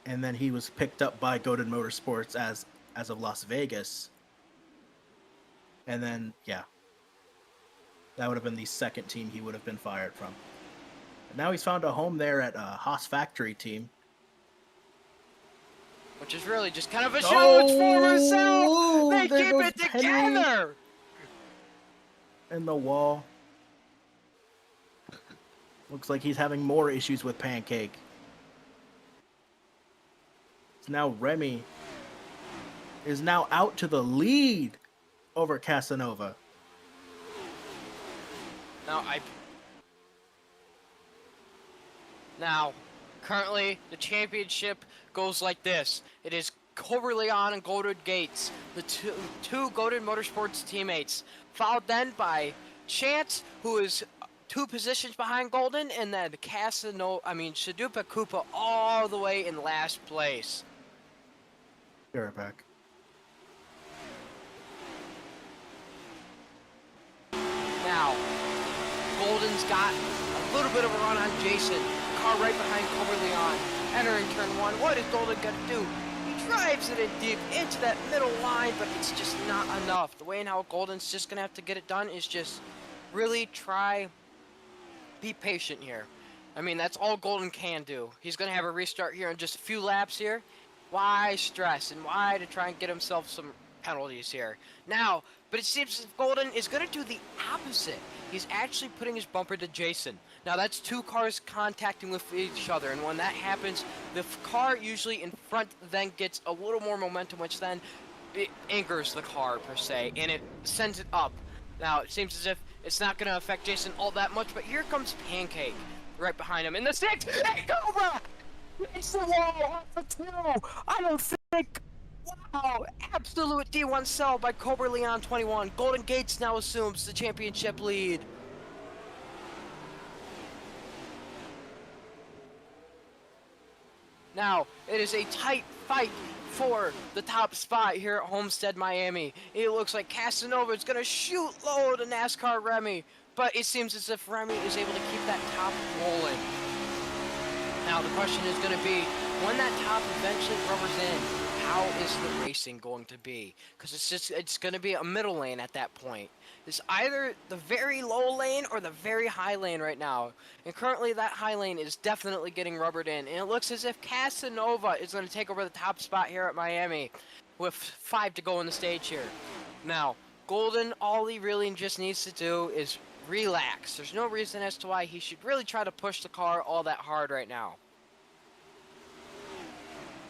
[SPEAKER 2] and then he was picked up by Godin Motorsports as of Las Vegas. And then, yeah, that would have been the second team he would have been fired from. And now he's found a home there at Haas Factory team.
[SPEAKER 1] Which is really just kind of a show. It's for himself.
[SPEAKER 2] Oh,
[SPEAKER 1] They
[SPEAKER 2] there
[SPEAKER 1] keep
[SPEAKER 2] goes
[SPEAKER 1] it
[SPEAKER 2] Henry
[SPEAKER 1] together.
[SPEAKER 2] in the wall. Looks like he's having more issues with Pancake. So now Remy is now out to the lead over Casanova.
[SPEAKER 1] Now, currently, the championship goes like this. It is Cobra Leon and Golden Gates, the two Golden Motorsports teammates, followed then by Chance, who is 2 positions behind Golden, and then Shadupa Koopa all the way in last place.
[SPEAKER 2] Be right back.
[SPEAKER 1] Now, Golden's got a little bit of a run on Jason. Car right behind Cobra Leon. Entering turn 1. What is Golden gonna do? He drives it in deep into that middle line, but it's just not enough. The way in how Golden's just gonna have to get it done is just really be patient here. I mean, that's all Golden can do. He's gonna have a restart here in just a few laps here. Why stress and why to try and get himself some penalties here? Now, but it seems as if Golden is gonna do the opposite. He's actually putting his bumper to Jason. Now that's 2 cars contacting with each other, and when that happens, the car usually in front then gets a little more momentum, which then it anchors the car per se, and it sends it up. Now it seems as if It's not going to affect Jason all that much, but here comes Pancake right behind him in the 6. Hey, Cobra!
[SPEAKER 4] It's the wall off the 2. I don't think.
[SPEAKER 1] Wow, absolute D1 sell by Cobra Leon 21. Golden Gates now assumes the championship lead. Now, it is a tight fight for the top spot here at Homestead-Miami. It looks like Casanova is going to shoot low to NASCAR Remy, but it seems as if Remy is able to keep that top rolling. Now, the question is going to be, when that top eventually rubbers in, how is the racing going to be? Because it's going to be a middle lane at that point. It's either the very low lane or the very high lane right now. And currently that high lane is definitely getting rubbered in. And it looks as if Casanova is going to take over the top spot here at Miami with 5 to go in the stage here. Now, Golden, all he really just needs to do is relax. There's no reason as to why he should really try to push the car all that hard right now.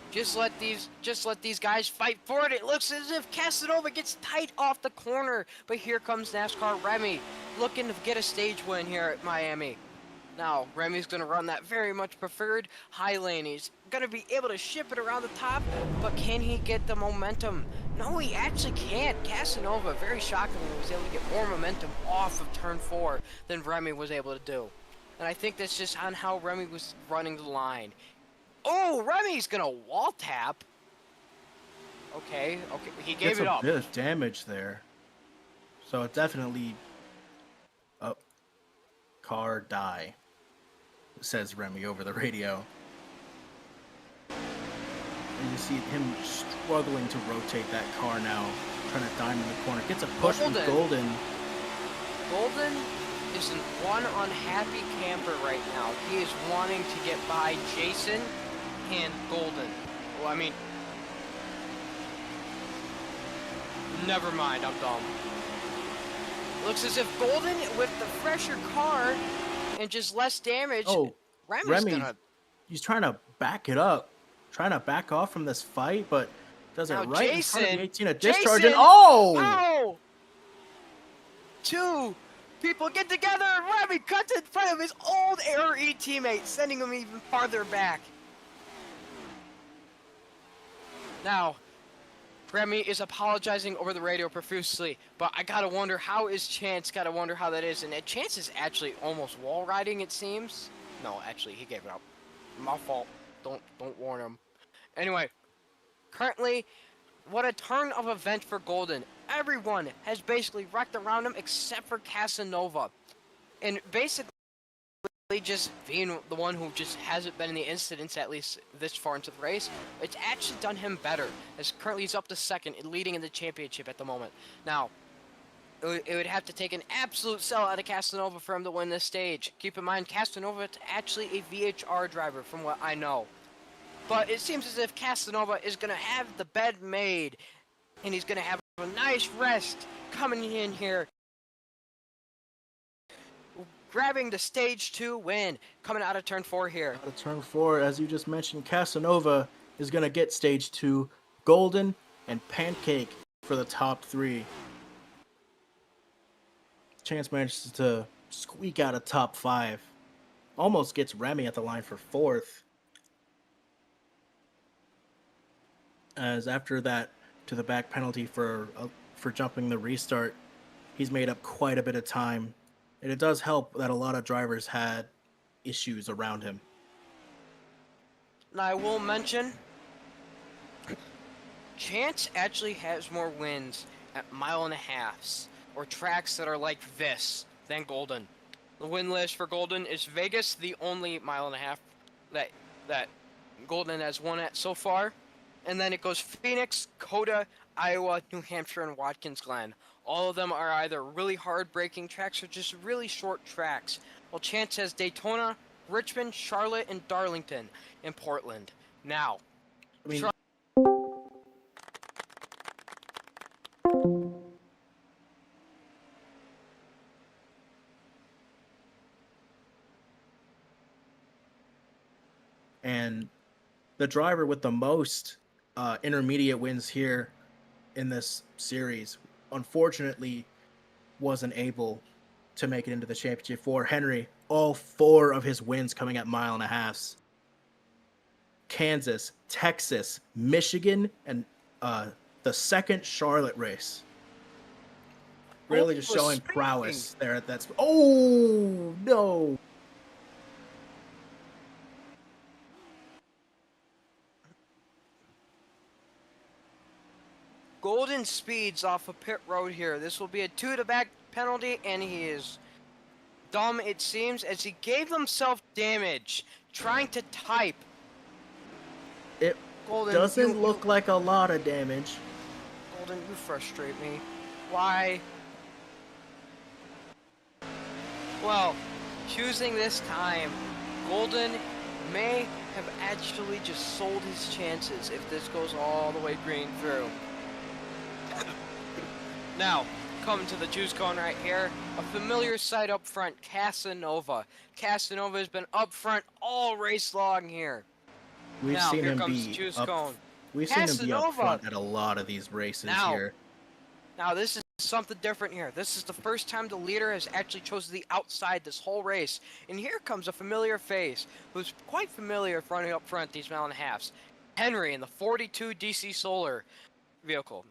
[SPEAKER 1] Just let these guys fight for it. It looks as if Casanova gets tight off the corner, but here comes NASCAR Remy looking to get a stage win here at Miami. Now, Remy's going to run that very much preferred high lane. He's going to be able to ship it around the top, but can he get the momentum? No, he actually can't. Casanova, very shockingly, was able to get more momentum off of turn 4 than Remy was able to do. And I think that's just on how Remy was running the line. Oh, Remy's gonna wall tap. Okay, he gave it up.
[SPEAKER 2] A bit of damage there. So it definitely... Oh. Car die, says Remy over the radio. And you see him struggling to rotate that car now, trying to diamond the corner. Gets a push from Golden.
[SPEAKER 1] Golden is in one unhappy camper right now. He is wanting to get by Jason and Golden. Well, I mean, never mind, I'm dumb. Looks as if Golden, with the fresher car and just less damage, Remy,
[SPEAKER 2] he's trying to back it up, trying to back off from this fight, but does it right in front of the 18, a discharge, and oh!
[SPEAKER 1] 2 people get together, and Remy cuts in front of his old ARE teammate, sending him even farther back. Now, Remy is apologizing over the radio profusely, but I gotta wonder, how is Chance? Gotta wonder how that is. And Chance is actually almost wall riding, it seems. No, actually, he gave it up. My fault. Don't warn him. Anyway, currently, what a turn of event for Golden. Everyone has basically wrecked around him except for Casanova. And basically, just being the one who just hasn't been in the incidents, at least this far into the race, it's actually done him better, as currently he's up to 2nd and leading in the championship at the moment. Now, it would have to take an absolute sell out of Casanova for him to win this stage. Keep in mind, Casanova is actually a VHR driver, from what I know. But it seems as if Casanova is going to have the bed made, and he's going to have a nice rest coming in here, grabbing the stage 2 win, coming out of turn 4 here.
[SPEAKER 2] Out of turn 4, as you just mentioned, Casanova is going to get stage 2. Golden and Pancake for the top 3. Chance manages to squeak out a top 5. Almost gets Remy at the line for 4th. As after that to the back penalty for jumping the restart, he's made up quite a bit of time. And it does help that a lot of drivers had issues around him.
[SPEAKER 1] Now, I will mention, Chance actually has more wins at 1.5 miles, or tracks that are like this, than Golden. The win list for Golden is Vegas, the only 1.5 miles that Golden has won at so far. And then it goes Phoenix, Coda, Iowa, New Hampshire, and Watkins Glen. All of them are either really hard braking tracks or just really short tracks. Well, Chance has Daytona, Richmond, Charlotte, and Darlington in Portland. Now,
[SPEAKER 2] I mean, and the driver with the most intermediate wins here in this series, unfortunately, wasn't able to make it into the championship for Henry. All 4 of his wins coming at mile and a halves. Kansas, Texas, Michigan, and the second Charlotte race. Really just showing prowess there at that. Oh, no.
[SPEAKER 1] Golden speeds off of pit road here. This will be a 2-to-back penalty, and he is dumb, it seems, as he gave himself damage trying to type.
[SPEAKER 2] It
[SPEAKER 1] Golden,
[SPEAKER 2] doesn't look like a lot of damage.
[SPEAKER 1] Golden, you frustrate me. Why? Well, choosing this time, Golden may have actually just sold his chances if this goes all the way green through. Now, coming to the juice cone right here, a familiar sight up front, Casanova. Casanova has been up front all race long here.
[SPEAKER 2] We've seen him be up front at a lot of these races here.
[SPEAKER 1] Now this is something different here. This is the first time the leader has actually chosen the outside this whole race. And here comes a familiar face who's quite familiar running up front these mile and a halves. Henry in the 42 DC Solar vehicle.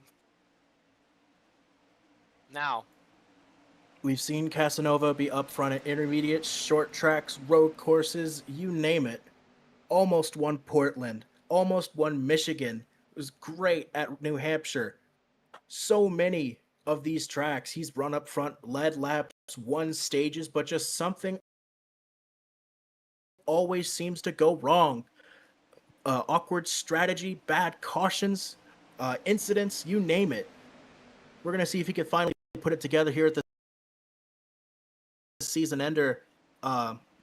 [SPEAKER 1] Now,
[SPEAKER 2] we've seen Casanova be up front at intermediate, short tracks, road courses, you name it. Almost won Portland, almost won Michigan. It was great at New Hampshire. So many of these tracks, he's run up front, led laps, won stages, but just something always seems to go wrong. Awkward strategy, bad cautions, incidents, you name it. We're going to see if he can finally put it together here at the season ender,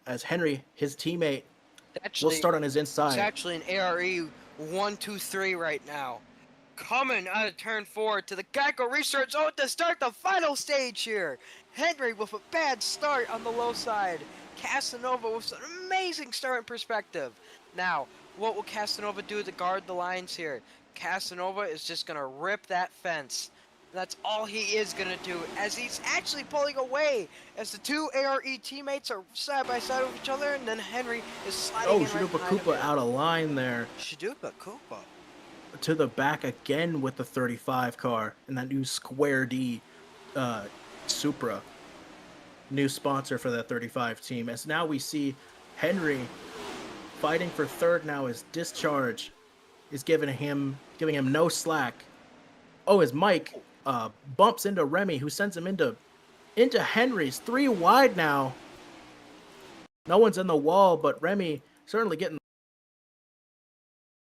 [SPEAKER 2] as Henry, his teammate, will start on his inside.
[SPEAKER 1] It's actually an ARE 1-2-3 right now. Coming out of turn 4 to the Geico Research Zone to start the final stage here. Henry with a bad start on the low side. Casanova with an amazing start in perspective. Now, what will Casanova do to guard the lines here? Casanova is just going to rip that fence. That's all he is going to do, as he's actually pulling away as the 2 ARE teammates are side by side with each other, and then Henry is sliding in right behind him.
[SPEAKER 2] Shidupa out of line there.
[SPEAKER 1] Shidupa Koopa.
[SPEAKER 2] To the back again with the 35 car and that new Square D Supra. New sponsor for the 35 team. As now we see Henry fighting for third now as Discharge is giving him no slack. Oh, as Mike bumps into Remy, who sends him into Henry's 3 wide now. No one's in the wall, but Remy certainly getting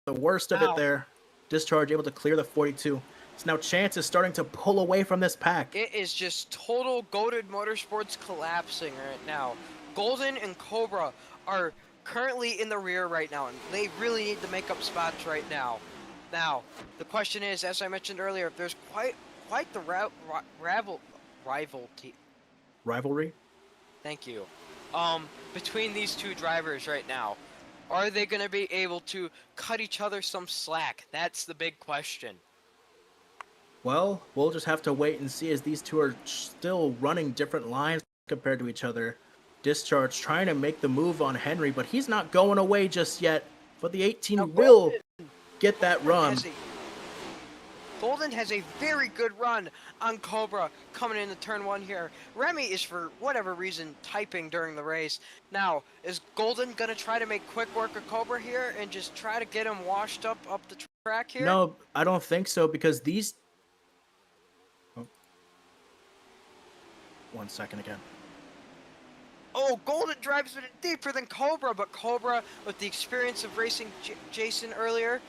[SPEAKER 2] the worst of it there. Discharge able to clear the 42. So now Chance is starting to pull away from this pack.
[SPEAKER 1] It is just total Goated Motorsports collapsing right now. Golden and Cobra are currently in the rear right now, and they really need to make up spots right now. Now, the question is, as I mentioned earlier, there's quite the
[SPEAKER 2] rivalry.
[SPEAKER 1] Thank you. Between these 2 drivers right now. Are they going to be able to cut each other some slack? That's the big question.
[SPEAKER 2] Well, we'll just have to wait and see, as these 2 are still running different lines compared to each other. Discharge trying to make the move on Henry, but he's not going away just yet. But the 18 will get that run.
[SPEAKER 1] Golden has a very good run on Cobra coming into turn 1 here. Remy is, for whatever reason, typing during the race. Now, is Golden going to try to make quick work of Cobra here and just try to get him washed up the track here?
[SPEAKER 2] No, I don't think so, because these... Oh. 1 second again.
[SPEAKER 1] Oh, Golden drives it deeper than Cobra, but Cobra, with the experience of racing Jason earlier,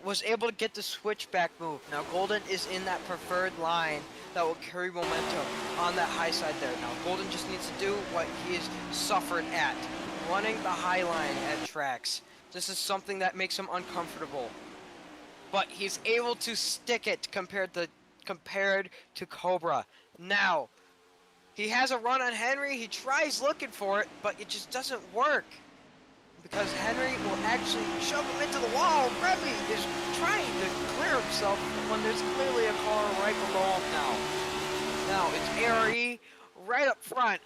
[SPEAKER 1] was able to get the switchback move. Now Golden is in that preferred line that will carry momentum on that high side there. Now Golden just needs to do what he has suffered at, running the high line at tracks. This is something that makes him uncomfortable, but he's able to stick it compared to Cobra. Now he has a run on Henry. He tries looking for it, but it just doesn't work, because Henry will actually shove him into the wall. Remy is trying to clear himself when there's clearly a car right below him now. Now, it's ARE right up front.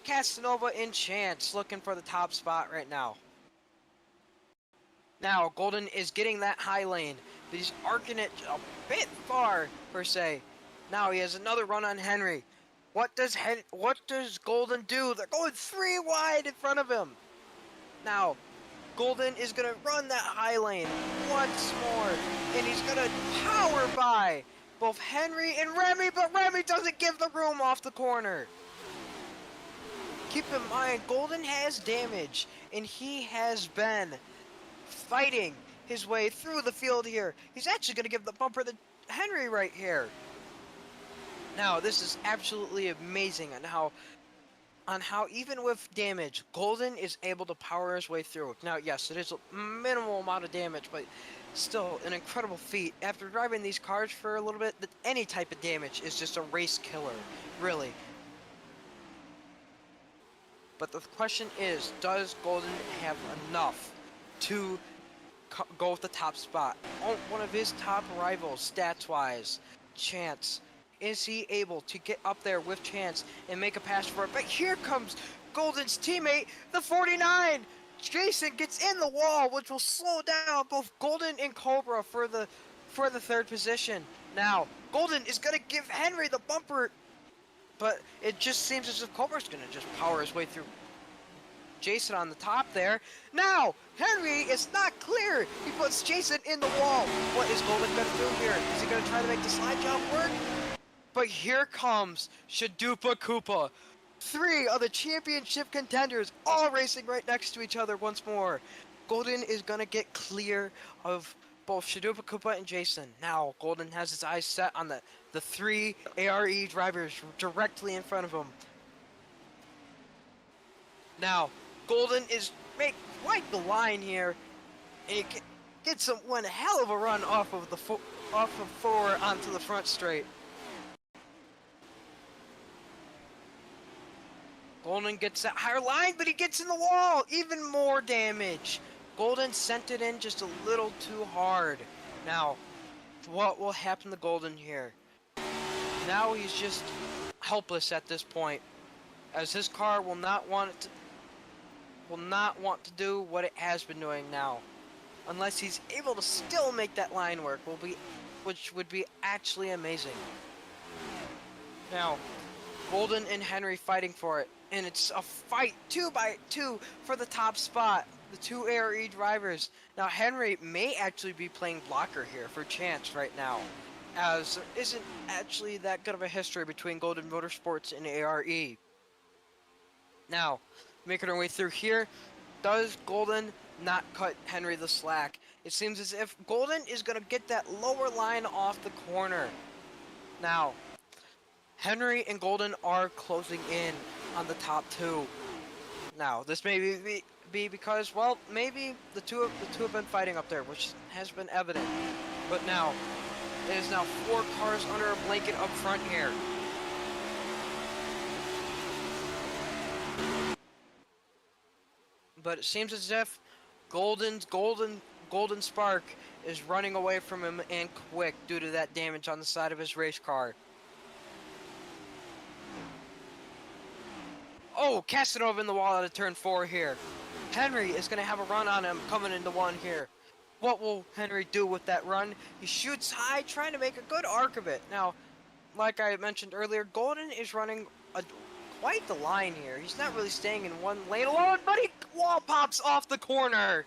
[SPEAKER 1] Casanova and Chance looking for the top spot right now. Now, Golden is getting that high lane, but he's arcing it a bit far, per se. Now he has another run on Henry. What does Golden do? They're going 3 wide in front of him. Now, Golden is going to run that high lane once more, and he's going to power by both Henry and Remy, but Remy doesn't give the room off the corner. Keep in mind, Golden has damage, and he has been fighting his way through the field here. He's actually going to give the bumper to Henry right here. Now, this is absolutely amazing on how even with damage, Golden is able to power his way through. Now, yes, it is a minimal amount of damage, but still an incredible feat. After driving these cars for a little bit, any type of damage is just a race killer, really. But the question is, does Golden have enough to go with the top spot? One of his top rivals, stats-wise, Chance. Is he able to get up there with Chance and make a pass for it? But here comes Golden's teammate, the 49! Jason gets in the wall, which will slow down both Golden and Cobra for the third position. Now, Golden is going to give Henry the bumper, but it just seems as if Cobra's going to just power his way through Jason on the top there. Now, Henry is not clear. He puts Jason in the wall. What is Golden going to do here? Is he going to try to make the slide jump work? But here comes Shadupa Koopa. 3 of the championship contenders all racing right next to each other once more. Golden is going to get clear of both Shadupa Koopa and Jason. Now, Golden has his eyes set on the 3 ARE drivers directly in front of him. Now, Golden is quite the line here, and he gets one hell of a run off of 4 onto the front straight. Golden gets that higher line, but he gets in the wall. Even more damage. Golden sent it in just a little too hard. Now, what will happen to Golden here? Now he's just helpless at this point, as his car will not want to do what it has been doing now, unless he's able to still make that line work, which would be actually amazing. Now, Golden and Henry fighting for it, and it's a fight 2-by-2 for the top spot. The 2 ARE drivers. Now, Henry may actually be playing blocker here for Chance right now, as there isn't actually that good of a history between Golden Motorsports and ARE. Now, making our way through here, does Golden not cut Henry the slack? It seems as if Golden is going to get that lower line off the corner. Now, Henry and Golden are closing in on the top 2. Now, this may be because, well, maybe the two have been fighting up there, which has been evident. But now, it is now 4 cars under a blanket up front here. But it seems as if Golden Spark is running away from him, and quick, due to that damage on the side of his race car. Oh, Casanova in the wall out of turn 4 here. Henry is going to have a run on him coming into 1 here. What will Henry do with that run? He shoots high, trying to make a good arc of it. Now, like I mentioned earlier, Golden is running quite the line here. He's not really staying in one lane alone, but he wall pops off the corner.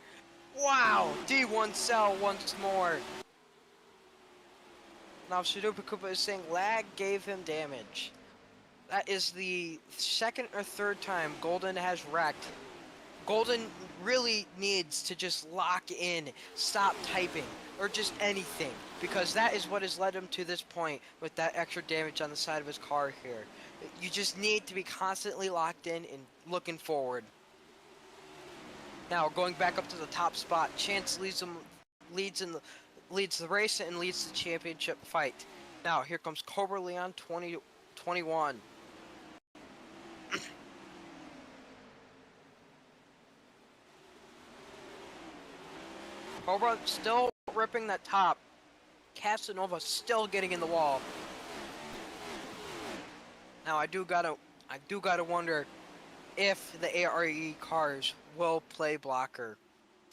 [SPEAKER 1] Wow, D1 cell once more. Now, Shadupa Koopa is saying lag gave him damage. That is the 2nd or 3rd time Golden has wrecked. Golden really needs to just lock in, stop typing, or just anything, because that is what has led him to this point with that extra damage on the side of his car here. You just need to be constantly locked in and looking forward. Now, going back up to the top spot, Chance leads the race and leads the championship fight. Now, here comes Cobra Leon 2021. Cobra still ripping that top. Casanova still getting in the wall. Now, I do gotta I do gotta wonder if the ARE cars will play blocker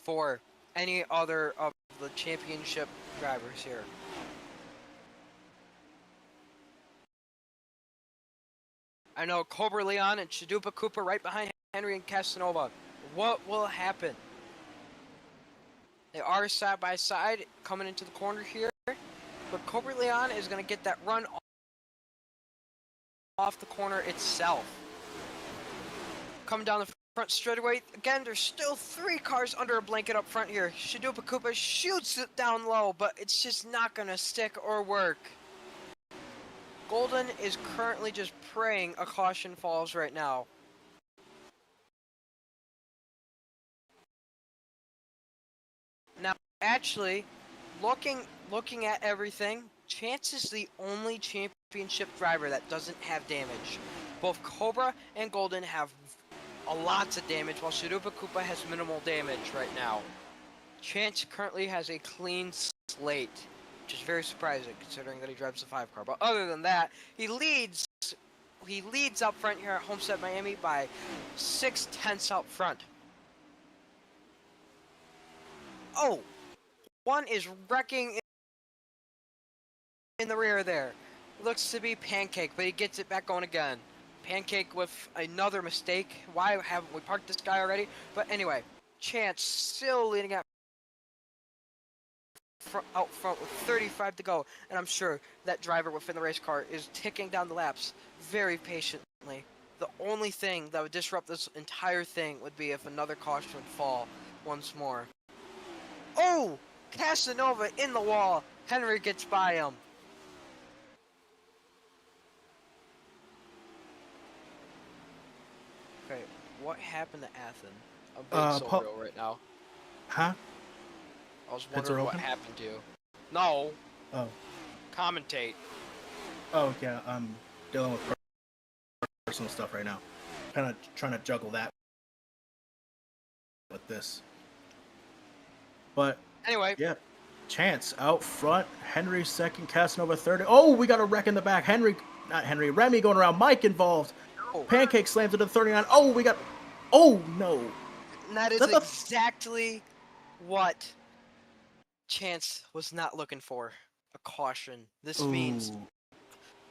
[SPEAKER 1] for any other of the championship drivers here. I know Cobra Leon and Chadupa Cooper right behind Henry and Casanova. What will happen? They are side by side coming into the corner here, but Cobra Leon is going to get that run off the corner itself. Coming down the front straightaway, again, there's still 3 cars under a blanket up front here. Chadupa Koopa shoots it down low, but it's just not going to stick or work. Golden is currently just praying a caution falls right now. Now, actually, looking at everything, Chance is the only championship driver that doesn't have damage. Both Cobra and Golden have a lots of damage, while Chadupa Koopa has minimal damage right now. Chance currently has a clean slate, which is very surprising considering that he drives the 5 car. But other than that, he leads up front here at Homestead-Miami by 6/10 out front. Oh, one is wrecking in the rear there. Looks to be Pancake, but he gets it back going again. Pancake with another mistake. Why haven't we parked this guy already? But anyway, Chance still leading out front with 35 to go, and I'm sure that driver within the race car is ticking down the laps very patiently. The only thing that would disrupt this entire thing would be if another caution would fall once more. Oh! Casanova in the wall. Henry gets by him. Okay, what happened to Athen? I'm being so real right now.
[SPEAKER 2] Huh?
[SPEAKER 1] I was
[SPEAKER 2] Pits are
[SPEAKER 1] wondering what
[SPEAKER 2] open?
[SPEAKER 1] happened to you. No.
[SPEAKER 2] Oh.
[SPEAKER 1] Commentate.
[SPEAKER 2] Oh, yeah, I'm dealing with personal stuff right now. Kind of trying to juggle that with this. But,
[SPEAKER 1] Anyway.
[SPEAKER 2] yeah. Chance out front. Henry second. Casanova third. Oh, we got a wreck in the back. Remy going around. Mike involved.
[SPEAKER 1] Oh.
[SPEAKER 2] Pancake slams into the 39. Oh, we got... Oh, no.
[SPEAKER 1] And that is exactly what Chance was not looking for. A caution. This means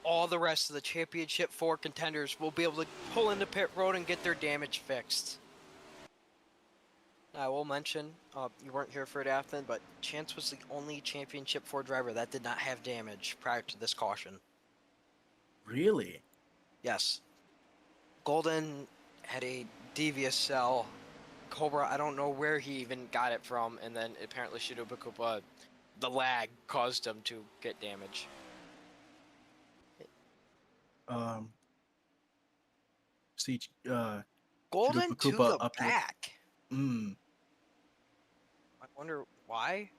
[SPEAKER 1] all the rest of the Championship 4 contenders will be able to pull into pit road and get their damage fixed. I will mention, you weren't here for it, Athen, but Chance was the only Championship 4 driver that did not have damage prior to this caution.
[SPEAKER 2] Really?
[SPEAKER 1] Yes. Golden had a devious cell. Cobra, I don't know where he even got it from, and then apparently Chadupa Koopa, the lag caused him to get damage.
[SPEAKER 2] See,
[SPEAKER 1] Golden to
[SPEAKER 2] Koopa
[SPEAKER 1] the
[SPEAKER 2] up here.
[SPEAKER 1] back.
[SPEAKER 2] Mm.
[SPEAKER 1] I wonder why.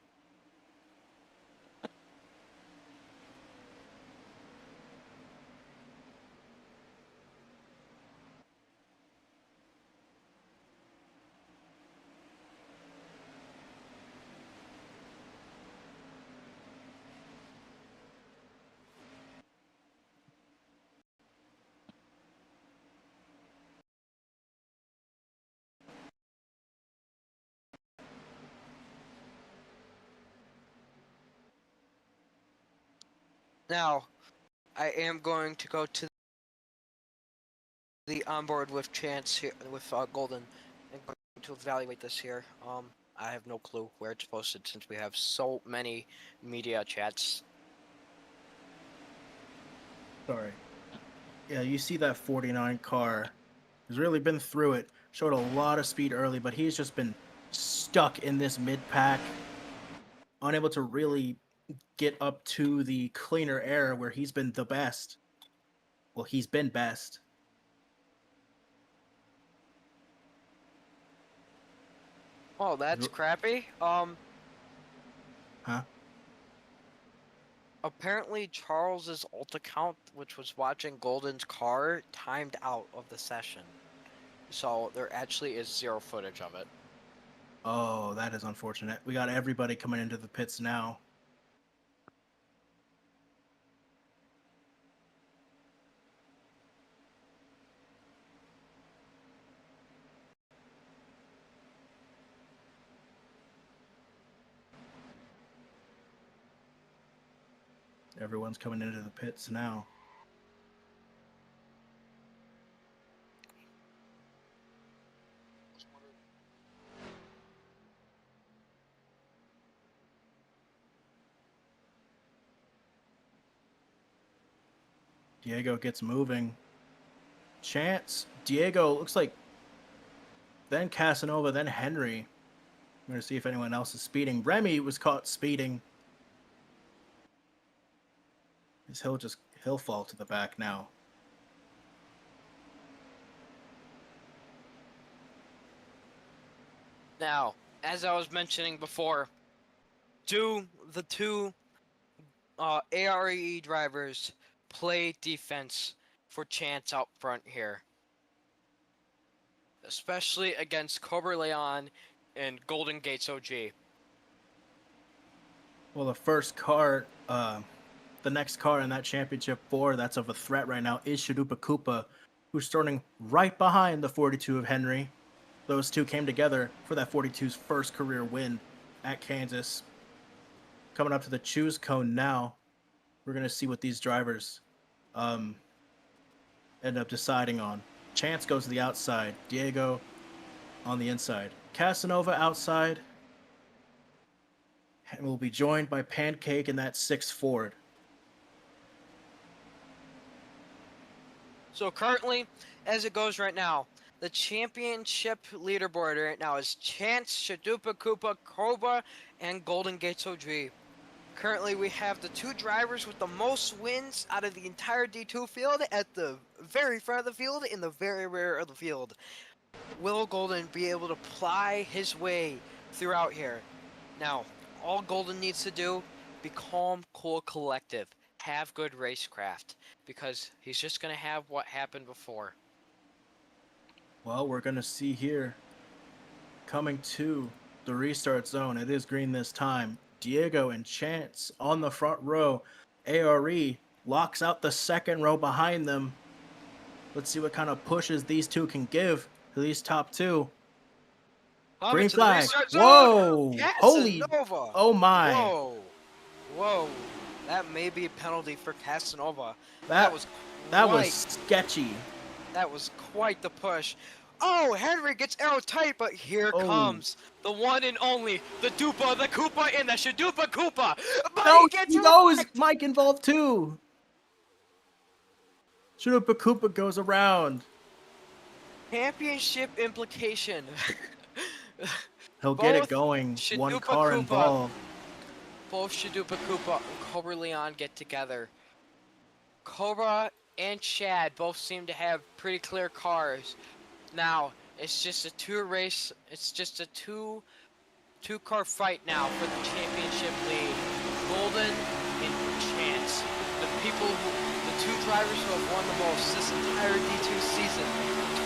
[SPEAKER 1] Now, I am going to go to the onboard with Chance here, with Golden, and going to evaluate this here. I have no clue where it's posted since we have so many media chats.
[SPEAKER 2] Sorry. Yeah, you see that 49 car. He's really been through it. Showed a lot of speed early, but he's just been stuck in this mid-pack. Unable to really get up to the cleaner air where he's been the best. Well, he's been best.
[SPEAKER 1] Oh, that's crappy.
[SPEAKER 2] Huh?
[SPEAKER 1] Apparently Charles's ult account, which was watching Golden's car, timed out of the session. So there actually is 0 footage of it.
[SPEAKER 2] Oh, that is unfortunate. We got everybody coming into the pits now. Everyone's coming into the pits now. Diego gets moving. Chance, Diego, looks like then Casanova, then Henry. I'm going to see if anyone else is speeding. Remy was caught speeding. He'll fall to the back now.
[SPEAKER 1] Now, as I was mentioning before, the two ARE drivers play defense for Chance out front here. Especially against Cobra Leon and Golden Gates OG.
[SPEAKER 2] Well, the next car in that championship 4 that's of a threat right now is Shadupa Koopa, who's starting right behind the 42 of Henry. Those two came together for that 42's first career win at Kansas. Coming up to the choose cone now, we're going to see what these drivers end up deciding on. Chance goes to the outside. Diego on the inside. Casanova outside. And we'll be joined by Pancake in that 6th Ford.
[SPEAKER 1] So currently, as it goes right now, the championship leaderboard right now is Chance, Shadupa Koopa, Cobra, and Golden Gates OG. Currently, we have the two drivers with the most wins out of the entire D2 field at the very front of the field and the very rear of the field. Will Golden be able to ply his way throughout here? Now, all Golden needs to do, be calm, cool, collective. Have good racecraft, because he's just going to have what happened before.
[SPEAKER 2] Well, we're going to see here, coming to the restart zone, it is green this time. Diego and Chance on the front row. ARE locks out the second row behind them. Let's see what kind of pushes these two can give to these top two. Green flag. Whoa! Holy!
[SPEAKER 1] Casanova.
[SPEAKER 2] Oh my!
[SPEAKER 1] Whoa! That may be a penalty for Casanova.
[SPEAKER 2] That
[SPEAKER 1] was
[SPEAKER 2] sketchy.
[SPEAKER 1] That was quite the push. Oh, Henry gets arrow tight, but here comes the one and only, the Dupa, the Koopa, and the Shadupa Koopa. But
[SPEAKER 2] No,
[SPEAKER 1] he gets
[SPEAKER 2] goes
[SPEAKER 1] wrecked.
[SPEAKER 2] Mike involved too. Shadupa Koopa goes around.
[SPEAKER 1] Championship implication.
[SPEAKER 2] He'll get it
[SPEAKER 1] Both
[SPEAKER 2] going. One
[SPEAKER 1] Shadupa
[SPEAKER 2] car
[SPEAKER 1] Koopa.
[SPEAKER 2] involved.
[SPEAKER 1] Both Shadupa Koopa and Cobra Leon get together. Cobra and Chad both seem to have pretty clear cars. Now, it's just a two-car fight now for the championship lead. Golden and Chance. The two drivers who have won the most this entire D2 season.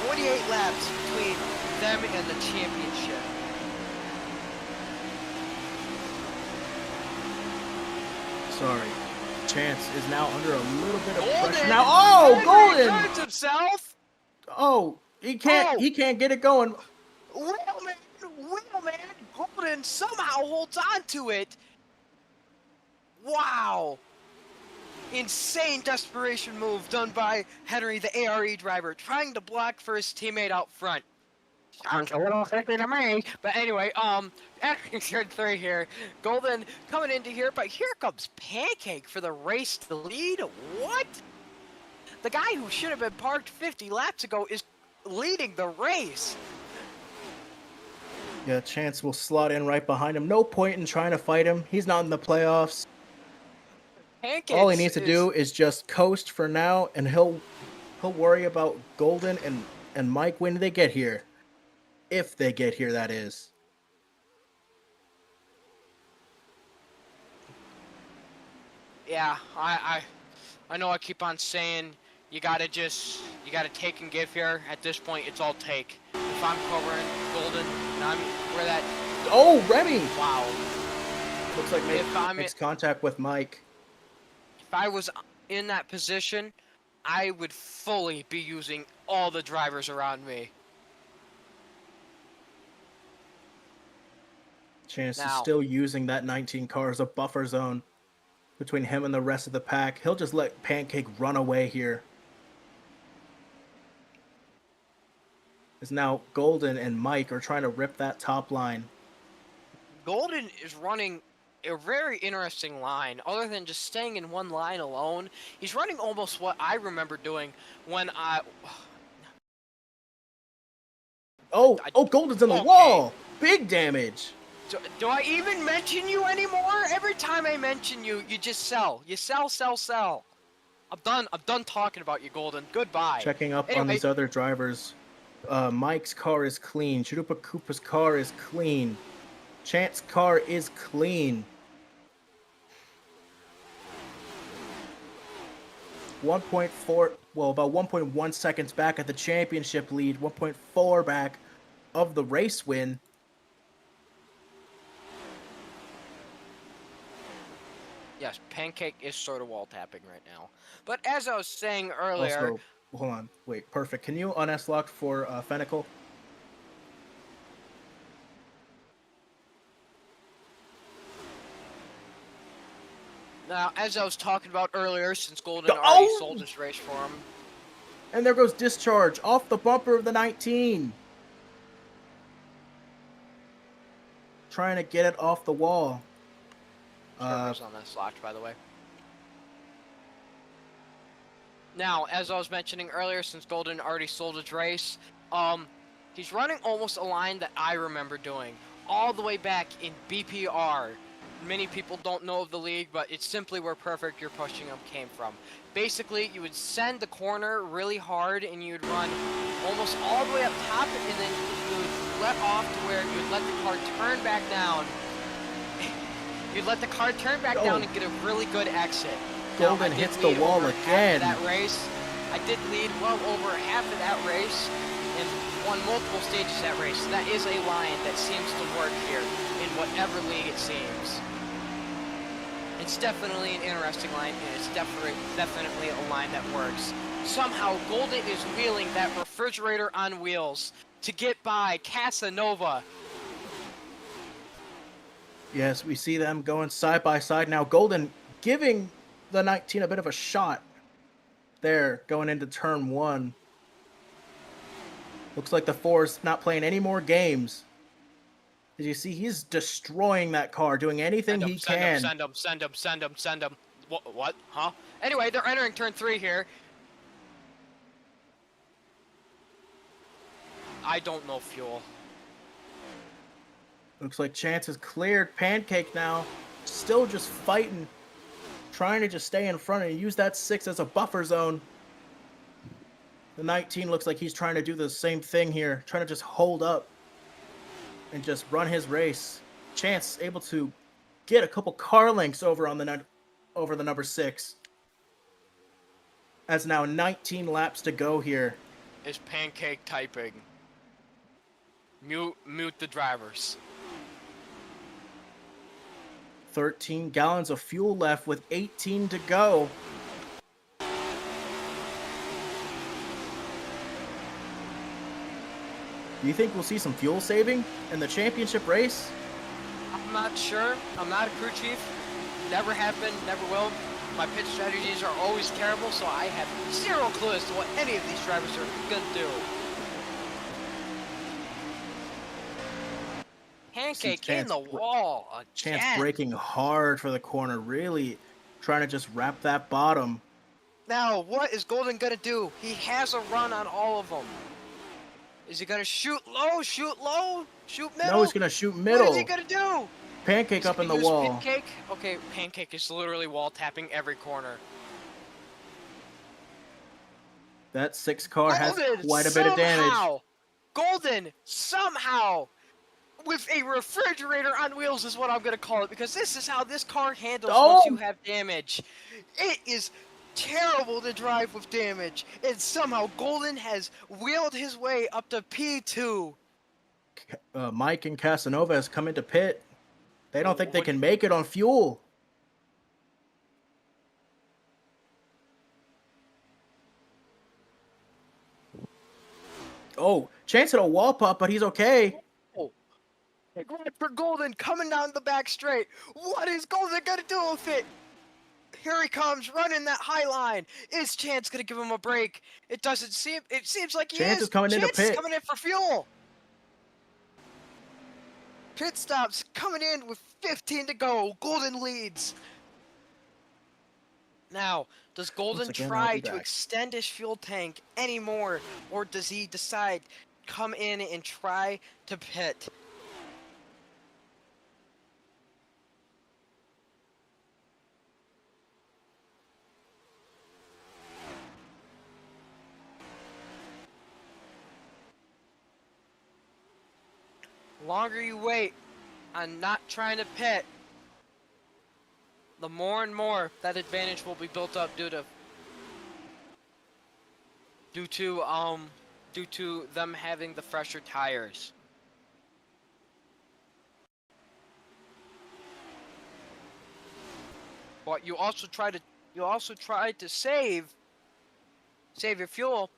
[SPEAKER 1] 28 laps between them and the championship.
[SPEAKER 2] Sorry. Chance is now under a little bit of
[SPEAKER 1] Golden!
[SPEAKER 2] pressure now. Oh,
[SPEAKER 1] Henry
[SPEAKER 2] Golden!
[SPEAKER 1] turns himself!
[SPEAKER 2] Oh, he can't get it going.
[SPEAKER 1] Wheelman! Golden somehow holds on to it! Wow! Insane desperation move done by Henry, the ARE driver, trying to block for his teammate out front. Sounds a little thicker to me. But anyway, action 3 here. Golden coming into here, but here comes Pancake for the race to lead. What? The guy who should have been parked 50 laps ago is leading the race.
[SPEAKER 2] Yeah, Chance will slot in right behind him. No point in trying to fight him. He's not in the playoffs. All he needs to do is just coast for now, and he'll worry about Golden and Mike when they get here. If they get here, that is.
[SPEAKER 1] Yeah, I know I keep on saying you gotta take and give here. At this point, it's all take. If I'm covering Golden, and I'm where that.
[SPEAKER 2] Oh, Remy!
[SPEAKER 1] Wow.
[SPEAKER 2] Looks like makes contact with Mike.
[SPEAKER 1] If I was in that position, I would fully be using all the drivers around me.
[SPEAKER 2] Chance is still using that 19 car as a buffer zone. between him and the rest of the pack. He'll just let Pancake run away here. As now Golden and Mike are trying to rip that top line.
[SPEAKER 1] Golden is running a very interesting line. Other than just staying in one line alone, he's running almost what I remember doing when I...
[SPEAKER 2] Oh, Golden's in the
[SPEAKER 1] Okay.
[SPEAKER 2] wall! Big damage!
[SPEAKER 1] Do I even mention you anymore? Every time I mention you, you just sell. You sell, sell, sell. I'm done talking about you, Golden. Goodbye.
[SPEAKER 2] Checking up on
[SPEAKER 1] Anyway.
[SPEAKER 2] these other drivers. Mike's car is clean. Chalupa Koopa's car is clean. Chant's car is clean. 1.4, well, about 1.1 seconds back at the championship lead. 1.4 back of the race win.
[SPEAKER 1] Yes, Pancake is sort of wall tapping right now. But as I was saying earlier...
[SPEAKER 2] Also, hold on. Wait, perfect. Can you un-S-lock for Fennecle?
[SPEAKER 1] Now, as I was talking about earlier, since Golden already sold his race for him...
[SPEAKER 2] And there goes Discharge off the bumper of the 19. Trying to get it off the wall.
[SPEAKER 1] Server's on this locked, by the way. Now, as I was mentioning earlier, since Golden already sold his race, he's running almost a line that I remember doing, all the way back in BPR. Many people don't know of the league, but it's simply where Perfect You're Pushing Them came from. Basically, you would send the corner really hard, and you'd run almost all the way up top, and then you would let off to where you would let the car turn back down. You'd let the car turn back down and get a really good exit.
[SPEAKER 2] Golden hits the wall again.
[SPEAKER 1] That race, I did lead well over half of that race and won multiple stages of that race. So that is a line that seems to work here in whatever league it seems. It's definitely an interesting line, and it's definitely a line that works. Somehow, Golden is wheeling that refrigerator on wheels to get by Casanova.
[SPEAKER 2] Yes, we see them going side by side now. Golden giving the 19 a bit of a shot there going into turn 1. Looks like the 4's not playing any more games. As you see, he's destroying that car, doing anything he can.
[SPEAKER 1] Send him. What? Huh? Anyway, they're entering turn 3 here. I don't know fuel.
[SPEAKER 2] Looks like Chance is cleared. Pancake now, still just fighting, trying to just stay in front and use that 6 as a buffer zone. The 19 looks like he's trying to do the same thing here, trying to just hold up and just run his race. Chance able to get a couple car lengths over on the number 6. As now 19 laps to go here.
[SPEAKER 1] Is Pancake typing? Mute the drivers.
[SPEAKER 2] 13 gallons of fuel left with 18 to go. Do you think we'll see some fuel saving in the championship race?
[SPEAKER 1] I'm not sure. I'm not a crew chief. Never have been, never will. My pit strategies are always terrible, so I have zero clue as to what any of these drivers are going to do. Pancake in the wall again.
[SPEAKER 2] Chance braking hard for the corner, really trying to just wrap that bottom.
[SPEAKER 1] Now, what is Golden going to do? He has a run on all of them. Is he going to shoot low, shoot middle?
[SPEAKER 2] No, he's going to shoot middle.
[SPEAKER 1] What is he going to do?
[SPEAKER 2] Pancake up in the wall.
[SPEAKER 1] Pancake? Okay, Pancake is literally wall tapping every corner.
[SPEAKER 2] That 6 car has quite a bit of damage.
[SPEAKER 1] Golden, somehow, with a refrigerator on wheels is what I'm going to call it, because this is how this car handles once you have damage. It is terrible to drive with damage, and somehow Golden has wheeled his way up to P2.
[SPEAKER 2] Mike and Casanova has come into pit. They don't think they can make it on fuel. Oh, Chance hit a wall pop, but he's okay.
[SPEAKER 1] Right for Golden coming down the back straight. What is Golden gonna do with it? Here he comes, running that high line. Is Chance gonna give him a break? It doesn't seem. It seems like he
[SPEAKER 2] Chance
[SPEAKER 1] is.
[SPEAKER 2] is coming into
[SPEAKER 1] Chance is
[SPEAKER 2] pit.
[SPEAKER 1] coming in for fuel. Pit stops coming in with 15 to go. Golden leads. Now, does Golden
[SPEAKER 2] again, I'll
[SPEAKER 1] try
[SPEAKER 2] be
[SPEAKER 1] to
[SPEAKER 2] back.
[SPEAKER 1] extend his fuel tank anymore, or does he decide come in and try to pit? The longer you wait on not trying to pit, the more and more that advantage will be built up due to them having the fresher tires. But you also try to save your fuel.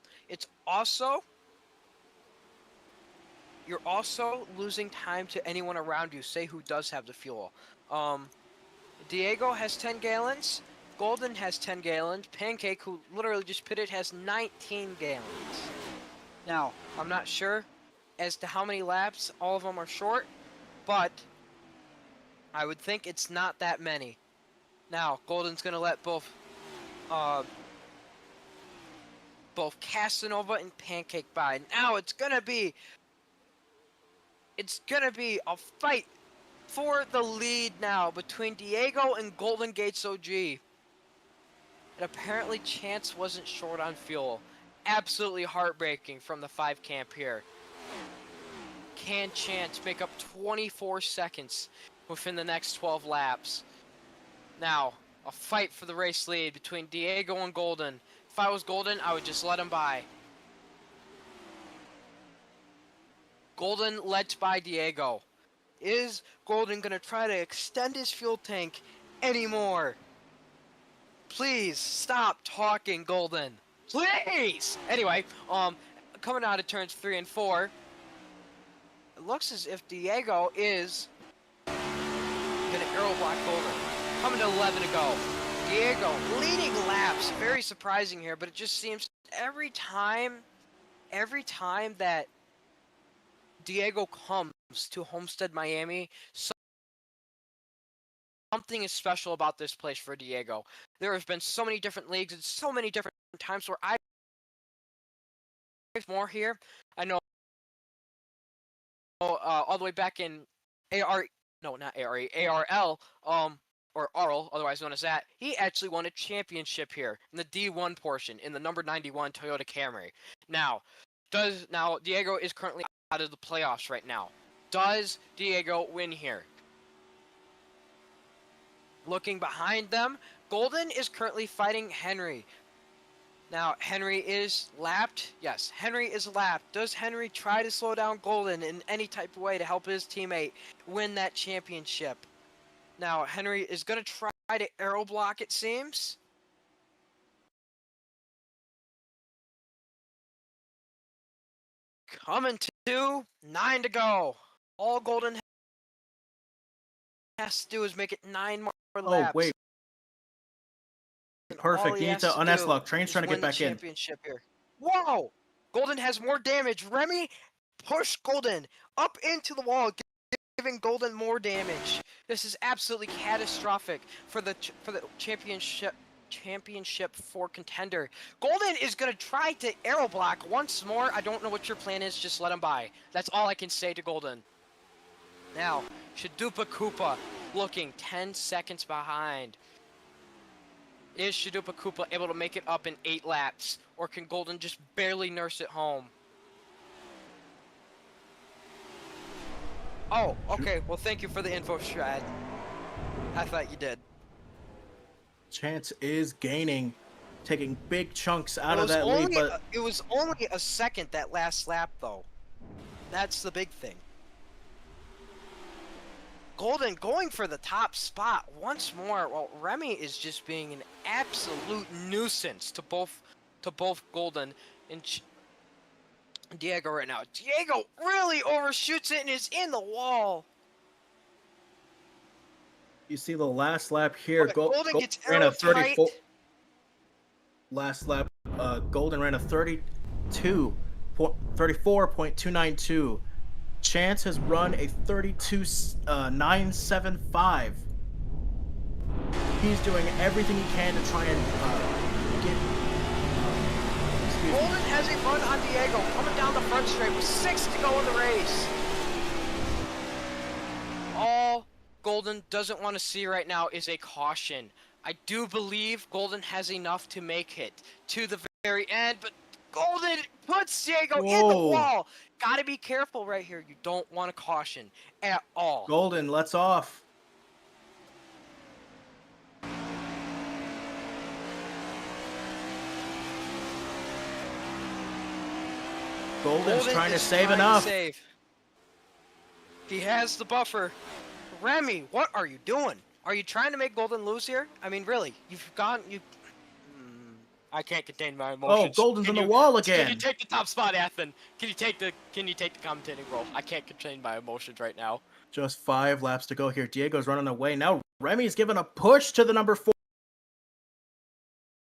[SPEAKER 1] You're also losing time to anyone around you, say who does have the fuel. Diego has 10 gallons, Golden has 10 gallons, Pancake, who literally just pitted, has 19 gallons. Now, I'm not sure as to how many laps all of them are short, but I would think it's not that many. Now, Golden's gonna let both Casanova and Pancake by. Now it's gonna be a fight for the lead now between Diego and Golden Gates OG. And apparently Chance wasn't short on fuel. Absolutely heartbreaking from the 5 camp here. Can Chance make up 24 seconds within the next 12 laps? Now, a fight for the race lead between Diego and Golden. If I was Golden, I would just let him by. Golden led by Diego. Is Golden gonna try to extend his fuel tank anymore? Please stop talking, Golden. Please! Anyway, coming out of turns 3 and 4, it looks as if Diego is gonna arrow block Golden. Coming to 11 to go. Diego leading laps. Very surprising here, but it just seems every time that Diego comes to Homestead-Miami, something is special about this place for Diego. There have been so many different leagues and so many different times where I've more here. I know all the way back in ARL, or Arl, otherwise known as that, he actually won a championship here in the D1 portion in the number 91 Toyota Camry. Now, Diego is currently out of the playoffs right now. Does Diego win here? Looking behind them, Golden is currently fighting Henry. Now, Henry is lapped. Yes, Henry is lapped. Does Henry try to slow down Golden in any type of way to help his teammate win that championship? Now, Henry is going to try to aero block, it seems. Coming to 9 to go. All Golden has to do is make it 9 more laps.
[SPEAKER 2] Oh, wait. Perfect. You need to un-S-lock. Train's trying to get back in.
[SPEAKER 1] Championship here. Whoa! Golden has more damage. Remy pushed Golden up into the wall, giving Golden more damage. This is absolutely catastrophic for the championship for contender. Golden is going to try to aero block once more. I don't know what your plan is. Just let him by. That's all I can say to Golden. Now, Shadupa Koopa looking 10 seconds behind. Is Shadupa Koopa able to make it up in 8 laps? Or can Golden just barely nurse it home? Oh, okay. Well, thank you for the info, Strad. I thought you did.
[SPEAKER 2] Chance is gaining, taking big chunks out of that lead, but
[SPEAKER 1] it was only a second that last lap, though. That's the big thing. Golden going for the top spot once more, while Remy is just being an absolute nuisance to both Golden and Diego right now. Diego really overshoots it and is in the wall.
[SPEAKER 2] You see the last lap here.
[SPEAKER 1] But Golden gets
[SPEAKER 2] ran a
[SPEAKER 1] arrow
[SPEAKER 2] 34.
[SPEAKER 1] tight.
[SPEAKER 2] Last lap, Golden ran a 34.292. Chance has run a 32.975. He's doing everything he can to try and get.
[SPEAKER 1] Golden has a run on Diego coming down the front straight with 6 to go in the race. All Golden doesn't want to see right now is a caution. I do believe Golden has enough to make it to the very end, but Golden puts Diego in the
[SPEAKER 2] Whoa.
[SPEAKER 1] wall. Gotta be careful right here. You don't want a caution at all.
[SPEAKER 2] Golden, let's off. Golden's trying to
[SPEAKER 1] is
[SPEAKER 2] save
[SPEAKER 1] trying to
[SPEAKER 2] enough.
[SPEAKER 1] save. He has the buffer. Remy, what are you doing? Are you trying to make Golden lose here? I mean, really, I can't contain my emotions.
[SPEAKER 2] Oh, Golden's in the wall
[SPEAKER 1] Can
[SPEAKER 2] again.
[SPEAKER 1] you take the top spot, Ethan? Can you take the commentating role? I can't contain my emotions right now.
[SPEAKER 2] Just 5 laps to go here. Diego's running away. Now Remy's giving a push to the number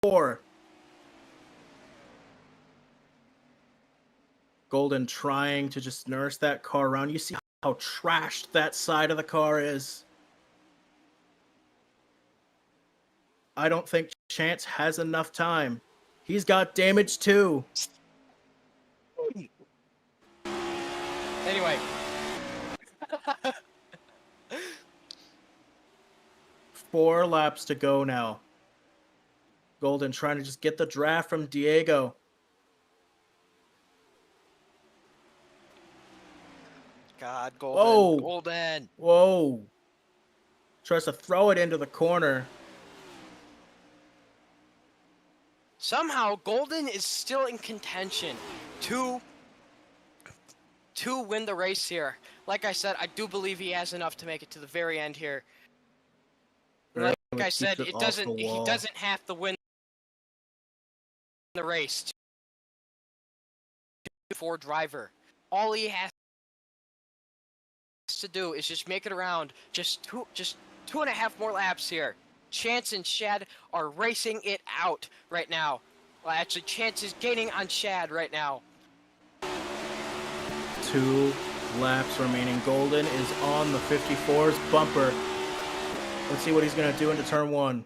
[SPEAKER 2] 4. Golden trying to just nurse that car around. You see how trashed that side of the car is. I don't think Chance has enough time. He's got damage too.
[SPEAKER 1] Anyway.
[SPEAKER 2] 4 laps to go now. Golden trying to just get the draft from Diego.
[SPEAKER 1] God, Golden.
[SPEAKER 2] Whoa.
[SPEAKER 1] Golden.
[SPEAKER 2] Whoa. Tries to throw it into the corner.
[SPEAKER 1] Somehow, Golden is still in contention to win the race here. Like I said, I do believe he has enough to make it to the very end here. Like I said, he doesn't have to win the race. For driver, all he has to do is just make it around. Just two and a half more laps here. Chance and Shad are racing it out right now. Well, actually, Chance is gaining on Shad right now.
[SPEAKER 2] 2 laps remaining. Golden is on the 54's bumper. Let's see what he's going to do into turn 1.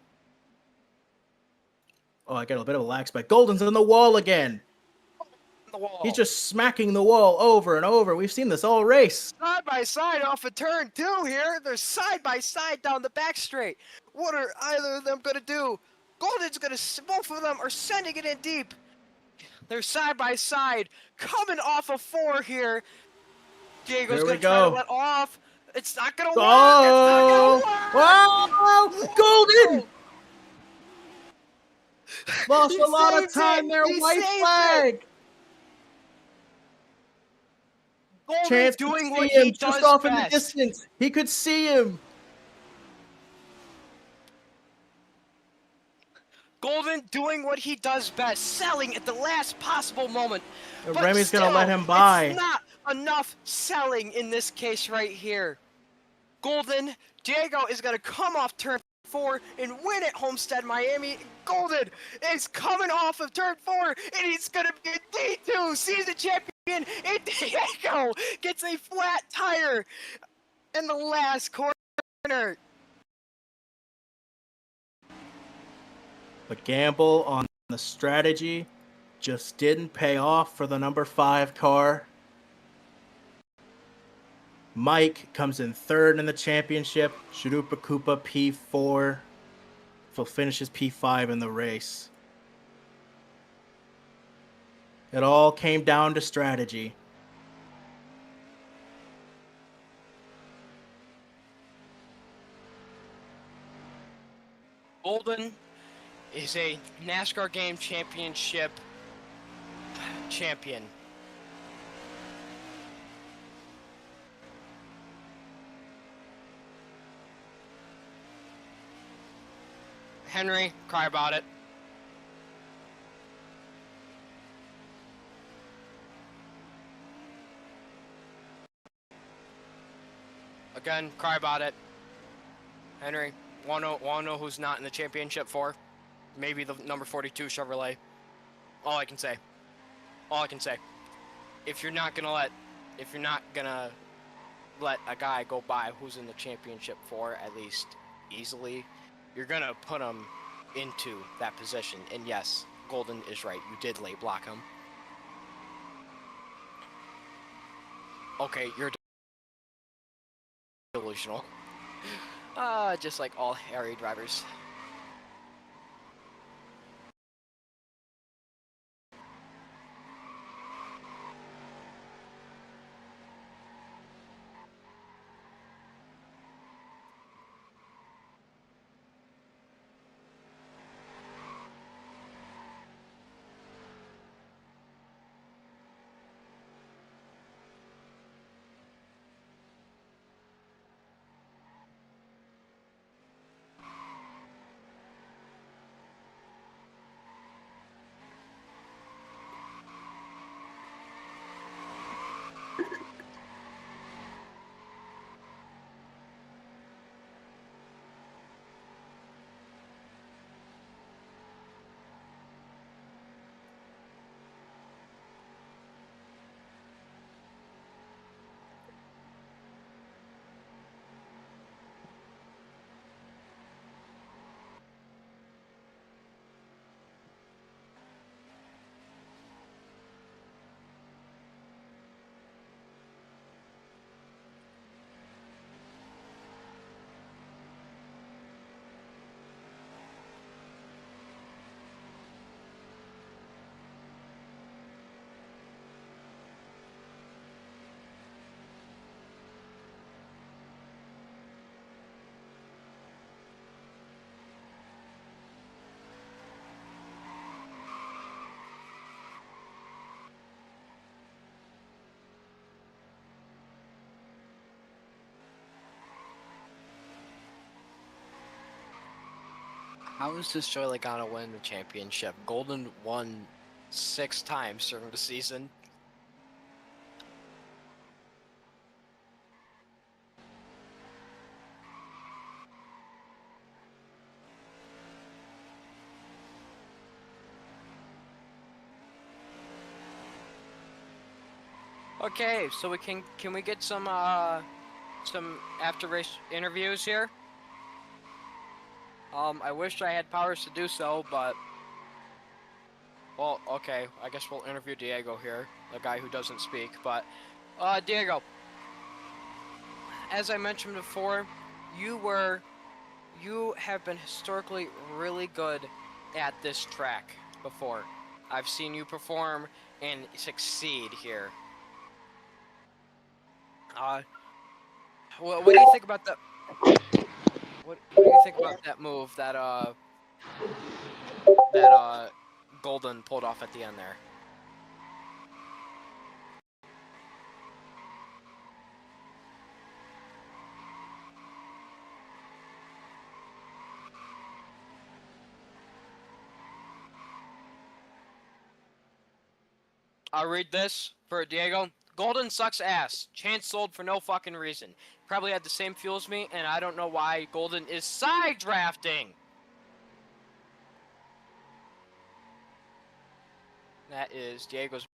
[SPEAKER 2] Oh, I got a bit of a lag spike. Golden's in the wall again.
[SPEAKER 1] The wall.
[SPEAKER 2] He's just smacking the wall over and over. We've seen this all race.
[SPEAKER 1] Side by side off of turn 2 here. They're side by side down the back straight. What are either of them going to do? Golden's going to, both of them are sending it in deep. They're side by side, coming off of 4 here. Diego's going to try to let off. It's not going to work.
[SPEAKER 2] Oh!
[SPEAKER 1] It's not going to work.
[SPEAKER 2] Whoa! Golden! Lost
[SPEAKER 1] He
[SPEAKER 2] a lot of
[SPEAKER 1] saved
[SPEAKER 2] time
[SPEAKER 1] it.
[SPEAKER 2] there.
[SPEAKER 1] He
[SPEAKER 2] White
[SPEAKER 1] saved
[SPEAKER 2] flag.
[SPEAKER 1] Golden
[SPEAKER 2] Chance
[SPEAKER 1] doing
[SPEAKER 2] could
[SPEAKER 1] what
[SPEAKER 2] see him
[SPEAKER 1] he
[SPEAKER 2] just
[SPEAKER 1] does
[SPEAKER 2] off in the
[SPEAKER 1] best.
[SPEAKER 2] distance. He could see him.
[SPEAKER 1] Golden doing what he does best, selling at the last possible moment.
[SPEAKER 2] And
[SPEAKER 1] But
[SPEAKER 2] Remy's
[SPEAKER 1] still,
[SPEAKER 2] gonna let him by.
[SPEAKER 1] It's not enough selling in this case right here. Golden, Diego is gonna come off turn 4 and win at Homestead-Miami. Golden is coming off of turn 4 and he's gonna be a D2 season champion. And Diego gets a flat tire in the last corner.
[SPEAKER 2] The gamble on the strategy just didn't pay off for the number 5 car. Mike comes in 3rd in the championship. Sharupa Koopa P4. Phil finishes P5 in the race. It all came down to strategy.
[SPEAKER 1] Golden is a NASCAR Game Championship champion. Henry, cry about it. Again, cry about it. Henry, wanna know who's not in the championship for? Maybe the number 42 Chevrolet. All I can say. If you're not gonna let a guy go by who's in the championship for at least easily, you're gonna put him into that position. And yes, Golden is right. You did late block him. Okay, you're delusional. Just like all Harry drivers. How is this Joy gonna win the championship? Golden won 6 times during the season. Okay, so can we get some after race interviews here? I wish I had powers to do so, but well, okay, I guess we'll interview Diego here, the guy who doesn't speak, but Diego, as I mentioned before, you have been historically really good at this track before. I've seen you perform and succeed here. What do you think about the what do you think about that move that Golden pulled off at the end there? I'll read this for Diego. Golden sucks ass. Chance sold for no fucking reason. Probably had the same fuel as me, and I don't know why Golden is side drafting. That is Diego's